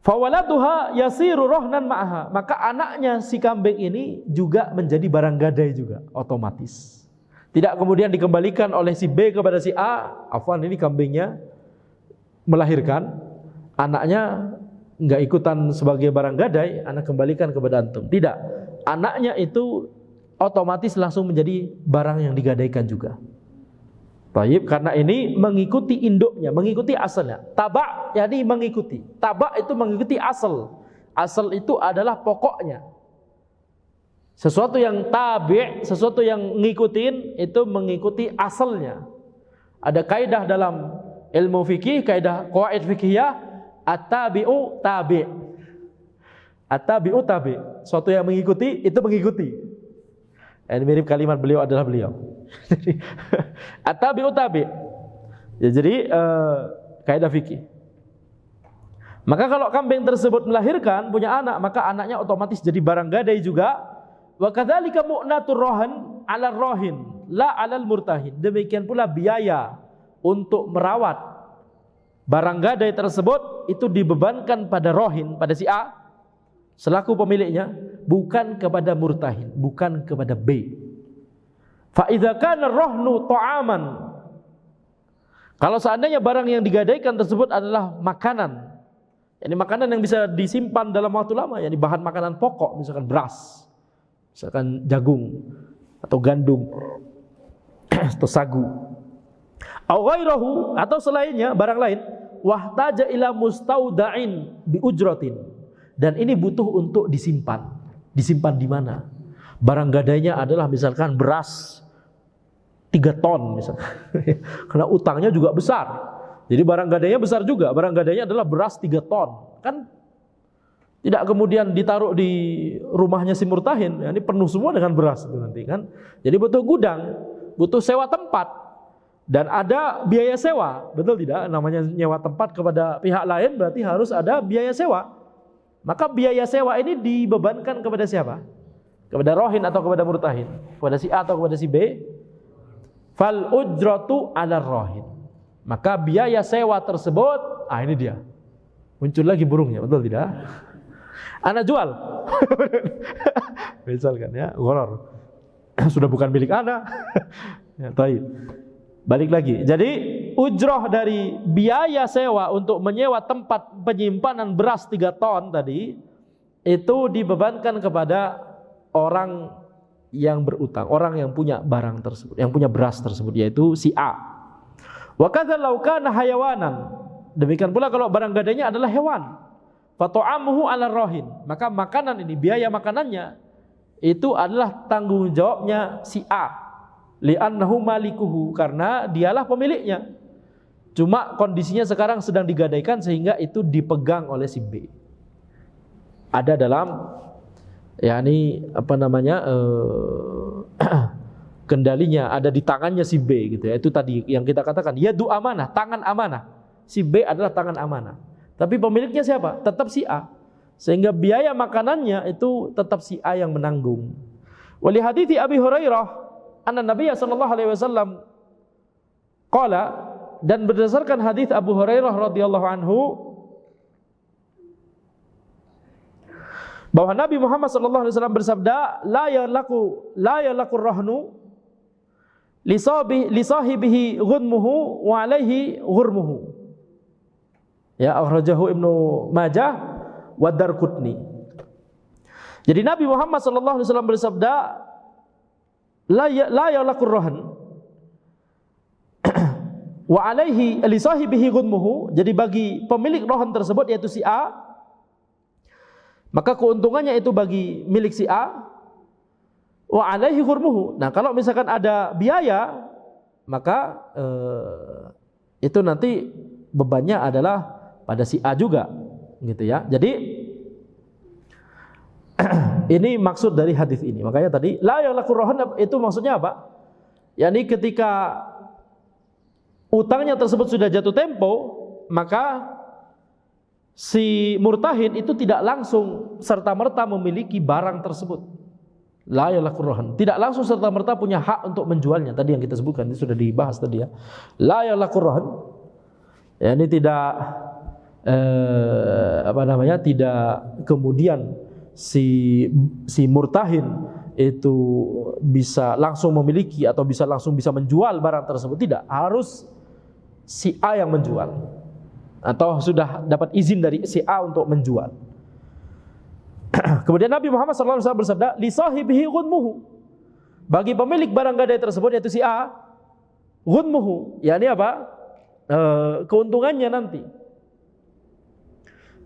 Fawaladuha yasiru rohnan ma'aha, maka anaknya si kambing ini juga menjadi barang gadai juga, otomatis. Tidak kemudian dikembalikan oleh si B kepada si A, afwan ini kambingnya melahirkan, anaknya nggak ikutan sebagai barang gadai, anak kembalikan kepada antum. Tidak, anaknya itu otomatis langsung menjadi barang yang digadaikan juga. Baik, karena ini mengikuti induknya, mengikuti asalnya. Taba' jadi mengikuti. Taba' itu mengikuti asal. Asal itu adalah pokoknya. Sesuatu yang tabi', sesuatu yang ngikutin itu mengikuti asalnya. Ada kaidah dalam ilmu fikih, kaidah qawaid fikihiyah, at-tabi'u tabi'. At-tabi'u tabi'. Suatu yang mengikuti itu mengikuti. Ini mirip kalimat beliau adalah beliau. At-tabi'u tabi'. Ya, jadi kaidah fikih. Maka kalau kambing tersebut melahirkan, punya anak, maka anaknya otomatis jadi barang gadai juga. Wa kadzalika mu'natur rohan 'ala rohin, la 'alal murtahin. Demikian pula biaya untuk merawat barang gadai tersebut itu dibebankan pada rohin, pada si A selaku pemiliknya, bukan kepada murtahin, bukan kepada B. Fa idza kana rohnu ta'aman, kalau seandainya barang yang digadaikan tersebut adalah makanan, yakni makanan yang bisa disimpan dalam waktu lama, yakni bahan makanan pokok, misalkan beras, misalkan jagung atau gandum atau sagu, au ghairahu, atau selainnya, barang lain, wahtaja ila mustauda'in bi ujratin, dan ini butuh untuk disimpan. Disimpan di mana? Barang gadainya adalah misalkan beras 3 ton misalkan. Karena utangnya juga besar. Jadi barang gadainya besar juga. Barang gadainya adalah beras 3 ton. Kan tidak kemudian ditaruh di rumahnya si murtahin, ya, ini penuh semua dengan beras itu nanti kan. Jadi butuh gudang, butuh sewa tempat, dan ada biaya sewa. Betul tidak? Namanya nyewa tempat kepada pihak lain berarti harus ada biaya sewa. Maka biaya sewa ini dibebankan kepada siapa? Kepada rohin atau kepada murtahin? Kepada si A atau kepada si B? Fal ujratu 'ala rohin. Maka biaya sewa tersebut, ini dia. Muncul lagi burungnya, betul tidak? Ana jual. Misalkan ya, gharar. Sudah bukan milik ana. Ya, baik. Balik lagi. Jadi ujroh dari biaya sewa untuk menyewa tempat penyimpanan beras 3 ton tadi itu dibebankan kepada orang yang berutang, orang yang punya barang tersebut, yang punya beras tersebut, yaitu si A. Wa kadzal law kana hayawanan. Demikian pula kalau barang gadainya adalah hewan. Fat'amuhu 'ala rohin, maka makanan ini, biaya makanannya itu adalah tanggung jawabnya si A. Li'annahu malikuhu, karena dialah pemiliknya. Cuma kondisinya sekarang sedang digadaikan sehingga itu dipegang oleh si B. Ada dalam yakni apa namanya kendalinya ada di tangannya si B gitu ya. Itu tadi yang kita katakan yadu amanah, tangan amanah. Si B adalah tangan amanah. Tapi pemiliknya siapa? Tetap si A. Sehingga biaya makanannya itu tetap si A yang menanggung. Wali hadithi Abi Hurairah anna Nabiya sallallahu alaihi wasallam qala, dan berdasarkan hadis Abu Hurairah radhiyallahu anhu bahwa Nabi Muhammad sallallahu alaihi wasallam bersabda, la yalaku rahnu li sahibihi ghunmuhu wa alaihi ghurmuhu. Ya, akhrajahu Ibnu Majah wa Darqutni. Jadi Nabi Muhammad sallallahu alaihi wasallam bersabda, la yalaku rahn wa alaihi li sahibihi ghunmuhu. Jadi bagi pemilik rohan tersebut, yaitu si A, maka keuntungannya itu bagi milik si A. Wa alaihi ghurmuhu. Nah, kalau misalkan ada biaya, maka itu nanti bebannya adalah pada si A juga, gitu ya. Jadi ini maksud dari hadis ini. Makanya tadi la yalaku rohan itu maksudnya apa? Yani ketika utangnya tersebut sudah jatuh tempo, maka si murtahin itu tidak langsung serta-merta memiliki barang tersebut. La yalaku rohan, tidak langsung serta-merta punya hak untuk menjualnya. Tadi yang kita sebutkan, ini sudah dibahas tadi ya. La yalaku rohan, ya, ini tidak tidak kemudian si murtahin itu bisa langsung memiliki atau bisa langsung menjual barang tersebut. Tidak, harus si A yang menjual atau sudah dapat izin dari si A untuk menjual. Kemudian Nabi Muhammad SAW bersabda, li sahibihi ghunmuhu, bagi pemilik barang gadai tersebut, yaitu si A, ghunmuhu, yakni apa? Keuntungannya nanti.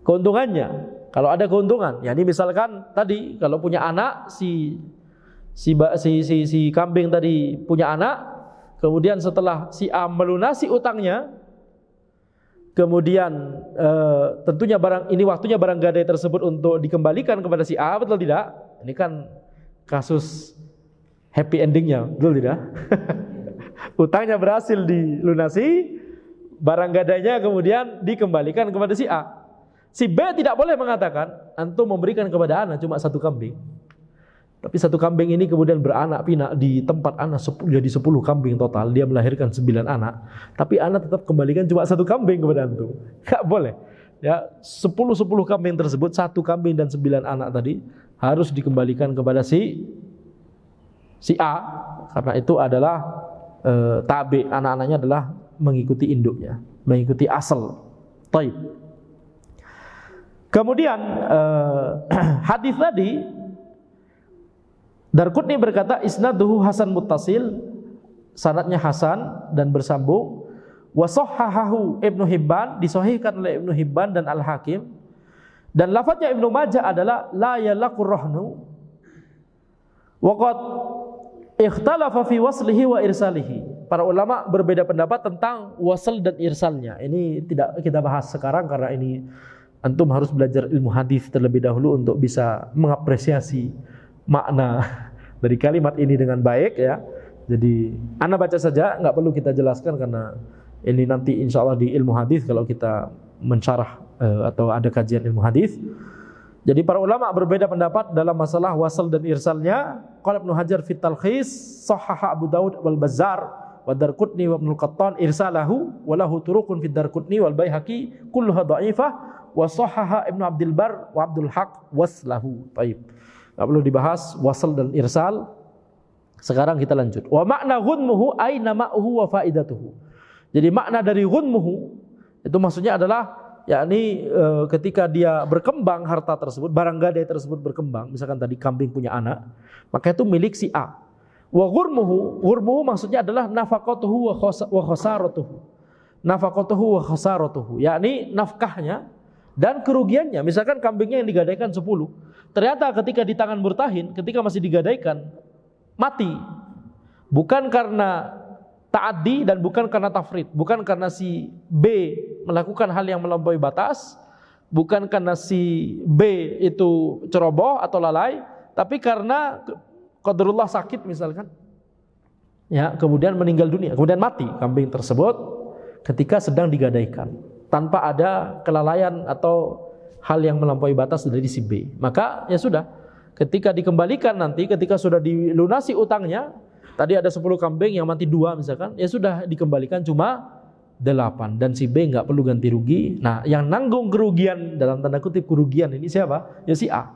Keuntungannya, kalau ada keuntungan, yakni misalkan tadi kalau punya anak, si kambing tadi punya anak, kemudian setelah si A melunasi utangnya, kemudian tentunya waktunya barang gadai tersebut untuk dikembalikan kepada si A, betul tidak? Ini kan kasus happy endingnya, betul tidak? Utangnya berhasil dilunasi, barang gadainya kemudian dikembalikan kepada si A. Si B tidak boleh mengatakan, antum memberikan kepada ana cuma 1 kambing, tapi 1 kambing ini kemudian beranak pinak di tempat ana jadi 10 kambing total, dia melahirkan 9 anak, tapi ana tetap kembalikan cuma 1 kambing kepada antum. Enggak boleh. Ya, 10 kambing tersebut, 1 kambing dan 9 anak tadi harus dikembalikan kepada si A, karena itu adalah tabi, anak-anaknya adalah mengikuti induknya, mengikuti asal. Taib. Kemudian hadis tadi, Darqutni berkata isnaduhu hasan muttasil, sanadnya hasan dan bersambung. Wa sahhahahu Ibnu Hibban, disahihkan oleh Ibnu Hibban dan Al-Hakim. Dan lafadznya Ibnu Majah adalah la yalaqur rahnu. Wa qad ikhtalafa fi waslihi wa irsalihi. Para ulama berbeda pendapat tentang wasl dan irsalnya. Ini tidak kita bahas sekarang karena ini antum harus belajar ilmu hadis terlebih dahulu untuk bisa mengapresiasi makna dari kalimat ini dengan baik, ya. Jadi ana baca saja, nggak perlu kita jelaskan karena ini nanti insya Allah di ilmu hadis kalau kita mensyarah atau ada kajian ilmu hadis. Jadi para ulama berbeda pendapat dalam masalah wasl dan irsalnya. Qala Ibnu Hajar fi Talkhis, sahhaha Abu Daud wal Bazzar wa Darqutni wa Ibnu Qattan irsalahu wa lahu turuqun fi Darqutni wal Baihaqi kulluha dha'ifah wa sahhaha Ibnu Abdul Bar wa Abdul Haq waslahu. Baik. Enggak perlu dibahas wasl dan irsal. Sekarang kita lanjut. Wa makna ghunmuhu ay nama'uhu wa faidatuhu. Jadi makna dari ghunmuhu itu maksudnya adalah yakni ketika dia berkembang harta tersebut, barang gadai tersebut berkembang, misalkan tadi kambing punya anak, maka itu milik si A. Wa ghurmuhu maksudnya adalah nafaqatuhu wa khasaratuhu. Nafaqatuhu wa khasaratuhu, yakni nafkahnya dan kerugiannya. Misalkan kambingnya yang digadaikan 10, ternyata ketika di tangan murtahin, ketika masih digadaikan, mati. Bukan karena ta'addi dan bukan karena tafrid, bukan karena si B melakukan hal yang melampaui batas, bukan karena si B itu ceroboh atau lalai, tapi karena qadarullah sakit misalkan, ya, kemudian meninggal dunia, kemudian mati kambing tersebut ketika sedang digadaikan tanpa ada kelalaian atau hal yang melampaui batas dari si B. Maka ya sudah, ketika dikembalikan nanti, ketika sudah dilunasi utangnya, tadi ada 10 kambing yang mati 2 misalkan, ya sudah dikembalikan cuma 8 dan si B nggak perlu ganti rugi. Nah, yang nanggung kerugian dalam tanda kutip kerugian ini siapa? Ya si A.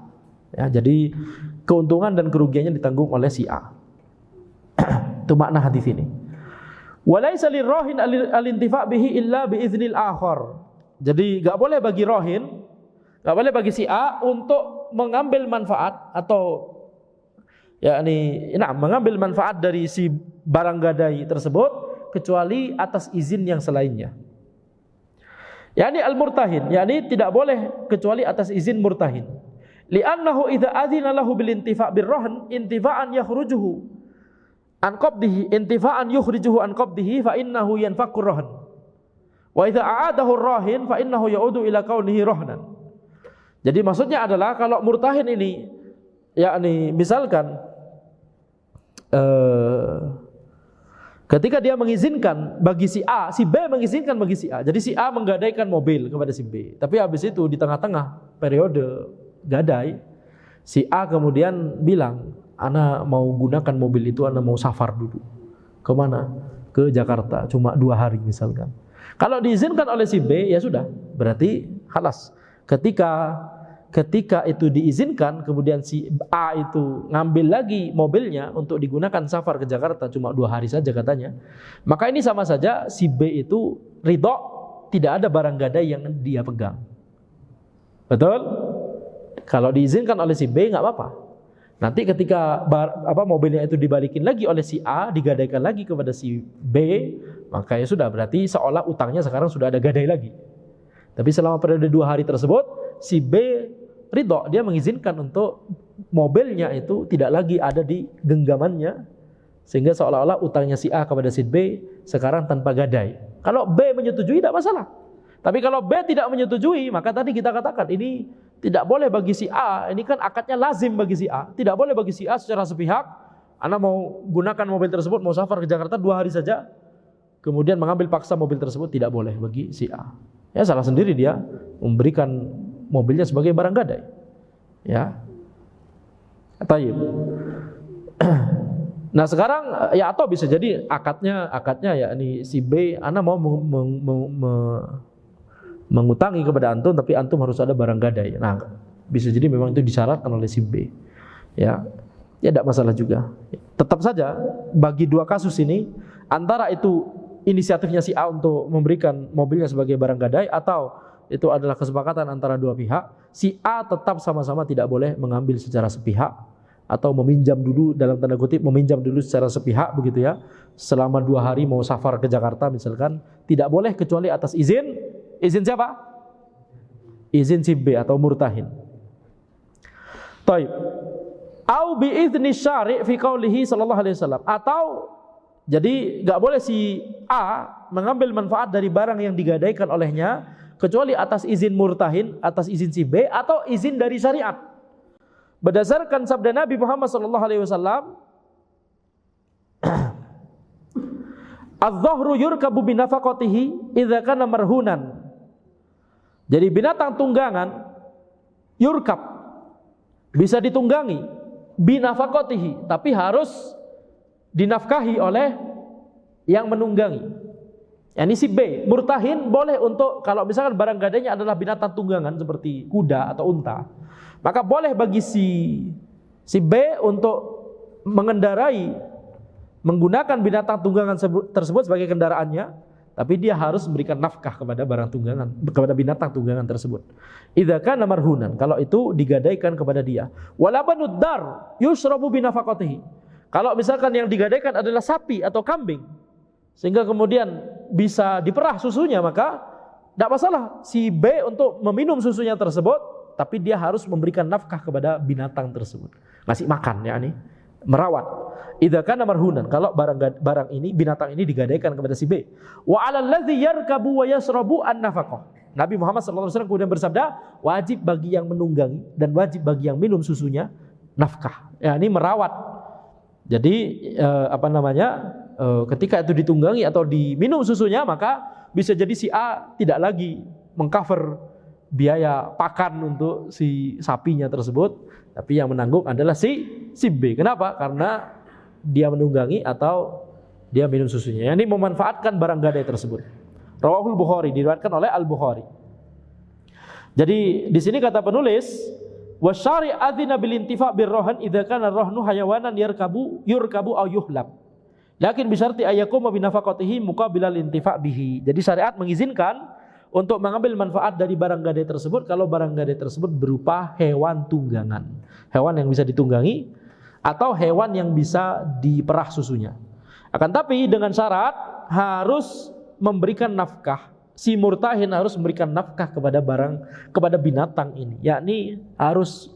Ya, jadi keuntungan dan kerugiannya ditanggung oleh si A. Itu makna hadis ini. Walaisa lirrahin al-intifa' bihi illa biiznil akhar. Jadi enggak boleh bagi rahin, enggak boleh bagi si A untuk mengambil manfaat atau mengambil manfaat dari si barang gadai tersebut kecuali atas izin yang selainnya. Yani al-murtahin, yani tidak boleh kecuali atas izin murtahin. Li'annahu idza adzina lahu bil intifa' birrahn intifa'an yakhrujuhu an qabdihi intifa'an yukhrijuhu an qabdihi fa innahu yanfaqur rahn. Wa idza a'adahu ar-rahin fa innahu ya'udu ila kaunihi rahnan. Jadi maksudnya adalah kalau murtahin ini yakni misalkan ketika dia mengizinkan bagi si A, si B mengizinkan bagi si A. Jadi si A menggadaikan mobil kepada si B. Tapi habis itu di tengah-tengah periode gadai, si A kemudian bilang, ana mau gunakan mobil itu, ana mau safar dulu. Kemana? Ke Jakarta, cuma 2 hari misalkan. Kalau diizinkan oleh si B, ya sudah, berarti halas. Ketika itu diizinkan, kemudian si A itu ngambil lagi mobilnya untuk digunakan safar ke Jakarta, cuma 2 hari saja katanya, maka ini sama saja si B itu ridho, tidak ada barang gadai yang dia pegang. Betul? Kalau diizinkan oleh si B nggak apa-apa. Nanti ketika mobilnya itu dibalikin lagi oleh si A, digadaikan lagi kepada si B, maka ya sudah, berarti seolah utangnya sekarang sudah ada gadai lagi. Tapi selama periode 2 hari tersebut, si B ridho, dia mengizinkan untuk mobilnya itu tidak lagi ada di genggamannya, sehingga seolah-olah utangnya si A kepada si B sekarang tanpa gadai. Kalau B menyetujui tidak masalah. Tapi kalau B tidak menyetujui, maka tadi kita katakan ini tidak boleh bagi si A. Ini kan akadnya lazim bagi si A. Tidak boleh bagi si A secara sepihak. Ana mau gunakan mobil tersebut, mau safar ke Jakarta 2 hari saja, kemudian mengambil paksa mobil tersebut, tidak boleh bagi si A. Ya salah sendiri dia memberikan mobilnya sebagai barang gadai. Ya. Taib. Nah sekarang ya atau bisa jadi akadnya ya ini si B, ana mau mengutangi kepada antum, tapi antum harus ada barang gadai. Nah bisa jadi memang itu disyaratkan oleh si B. Ya tidak masalah juga. Tetap saja bagi dua kasus ini, antara itu inisiatifnya si A untuk memberikan mobilnya sebagai barang gadai, atau itu adalah kesepakatan antara dua pihak, si A tetap sama-sama tidak boleh mengambil secara sepihak, atau meminjam dulu, dalam tanda kutip meminjam dulu secara sepihak begitu ya, selama 2 hari mau safar ke Jakarta misalkan, tidak boleh kecuali atas izin siapa? Izin si B atau murtahin. Taib. Au bi idzni syari' fi qaulihi sallallahu alaihi wasallam, atau jadi enggak boleh si A mengambil manfaat dari barang yang digadaikan olehnya kecuali atas izin murtahin, atas izin si B, atau izin dari syariat. Berdasarkan sabda Nabi Muhammad sallallahu alaihi wasallam, "Az-zahru yurkabu bi nafaqatihi idza kana marhunan." Jadi binatang tunggangan yurkab bisa ditunggangi bi nafaqatihi, tapi harus dinafkahi oleh yang menunggangi. Yani si B, murtahin boleh untuk kalau misalkan barang gadainya adalah binatang tunggangan seperti kuda atau unta, maka boleh bagi si B untuk mengendarai, menggunakan binatang tunggangan tersebut sebagai kendaraannya, tapi dia harus memberikan nafkah kepada barang tunggangan, kepada binatang tunggangan tersebut. Idza kana marhunan, kalau itu digadaikan kepada dia. Wala banud dar yushrabu bi nafaqatihi. Kalau misalkan yang digadaikan adalah sapi atau kambing, sehingga kemudian bisa diperah susunya, maka tidak masalah si B untuk meminum susunya tersebut, tapi dia harus memberikan nafkah kepada binatang tersebut, ngasih makan, yakni merawat. Idza kana marhunan, kalau barang ini, binatang ini digadaikan kepada si B. Wa 'alal ladzi yarkabu wa yashrabu an-nafaqah. Nabi Muhammad SAW kemudian bersabda, wajib bagi yang menunggangi dan wajib bagi yang minum susunya nafkah, yakni merawat. Jadi ketika itu ditunggangi atau diminum susunya, maka bisa jadi si A tidak lagi mengcover biaya pakan untuk si sapinya tersebut, tapi yang menanggung adalah si B. Kenapa? Karena dia menunggangi atau dia minum susunya. Ini memanfaatkan barang gadai tersebut. Rawahul Bukhari, diriwayatkan oleh Al-Bukhari. Jadi di sini kata penulis, wasyari adzina bil intifa' birrohan idza kana ar-rahnu hayawanan yurkabu aw yuhlab. Lakin bisyarti ayyakuma bi nafaqatihi muqabilal intifa' bihi. Jadi syariat mengizinkan untuk mengambil manfaat dari barang gadai tersebut kalau barang gadai tersebut berupa hewan tunggangan, hewan yang bisa ditunggangi atau hewan yang bisa diperah susunya. Akan tapi dengan syarat harus memberikan nafkah. Si murtahin harus memberikan nafkah kepada binatang ini, yakni harus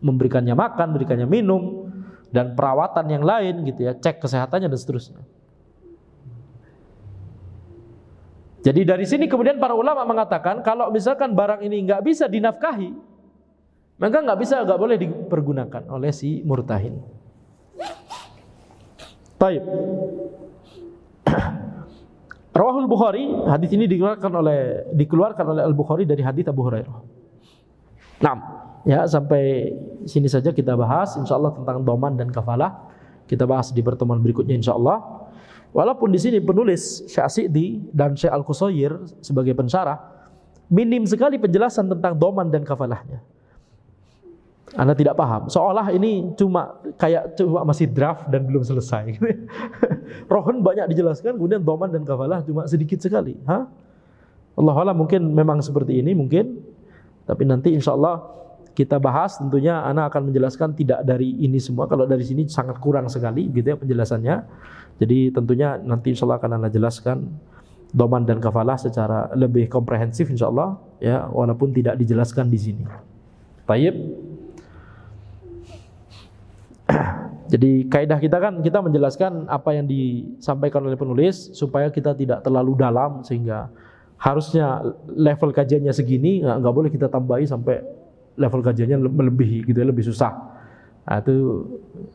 memberikannya makan, memberikannya minum, dan perawatan yang lain gitu ya, cek kesehatannya dan seterusnya. Jadi dari sini kemudian para ulama mengatakan kalau misalkan barang ini nggak bisa dinafkahi, maka nggak boleh dipergunakan oleh si murtahin. Baik. Rawahul Bukhari, hadis ini dikeluarkan oleh Al-Bukhari dari hadis Abu Hurairah. Nah, ya sampai sini saja kita bahas insyaallah tentang dhaman dan kafalah. Kita bahas di pertemuan berikutnya insyaallah. Walaupun di sini penulis Syekh As-Sa'di dan Syekh Al-Qusair sebagai pensyarah minim sekali penjelasan tentang dhaman dan kafalahnya. Anda tidak paham, seolah ini cuma masih draft dan belum selesai. Rohon banyak dijelaskan, kemudian dhaman dan kafalah cuma sedikit sekali. Allahu a'lam, mungkin memang seperti ini mungkin. Tapi nanti insyaallah kita bahas, tentunya Ana akan menjelaskan tidak dari ini semua. Kalau dari sini sangat kurang sekali gitu ya penjelasannya. Jadi tentunya nanti insyaallah akan Ana jelaskan dhaman dan kafalah secara lebih komprehensif insyaallah ya, walaupun tidak dijelaskan di sini. Baik. Jadi kaidah kita kan kita menjelaskan apa yang disampaikan oleh penulis supaya kita tidak terlalu dalam sehingga harusnya level kajiannya segini, nggak boleh kita tambahi sampai level kajiannya melebihi gitu ya, lebih susah. Nah, itu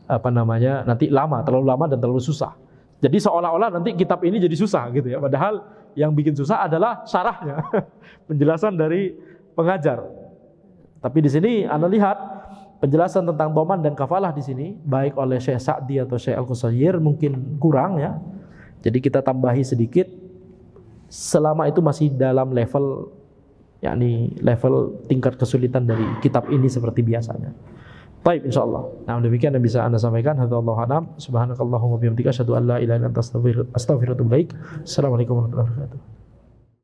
apa namanya, nanti terlalu lama dan terlalu susah. Jadi seolah-olah nanti kitab ini jadi susah gitu ya, padahal yang bikin susah adalah syarahnya, penjelasan dari pengajar. Tapi di sini Anda lihat penjelasan tentang dhaman dan kafalah di sini baik oleh Syekh Sa'di atau Syekh Al-Qusair mungkin kurang ya. Jadi kita tambahi sedikit selama itu masih dalam level, yakni level tingkat kesulitan dari kitab ini seperti biasanya. Baik, insyaallah. Nah, demikian yang bisa Anda sampaikan. Hadza-wallahu a'lam. Subhanakallahumma wa bihamdika asyhadu an la ilaha illa anta astaghfiruka wa atubu ilaik. Assalamualaikum warahmatullahi wabarakatuh.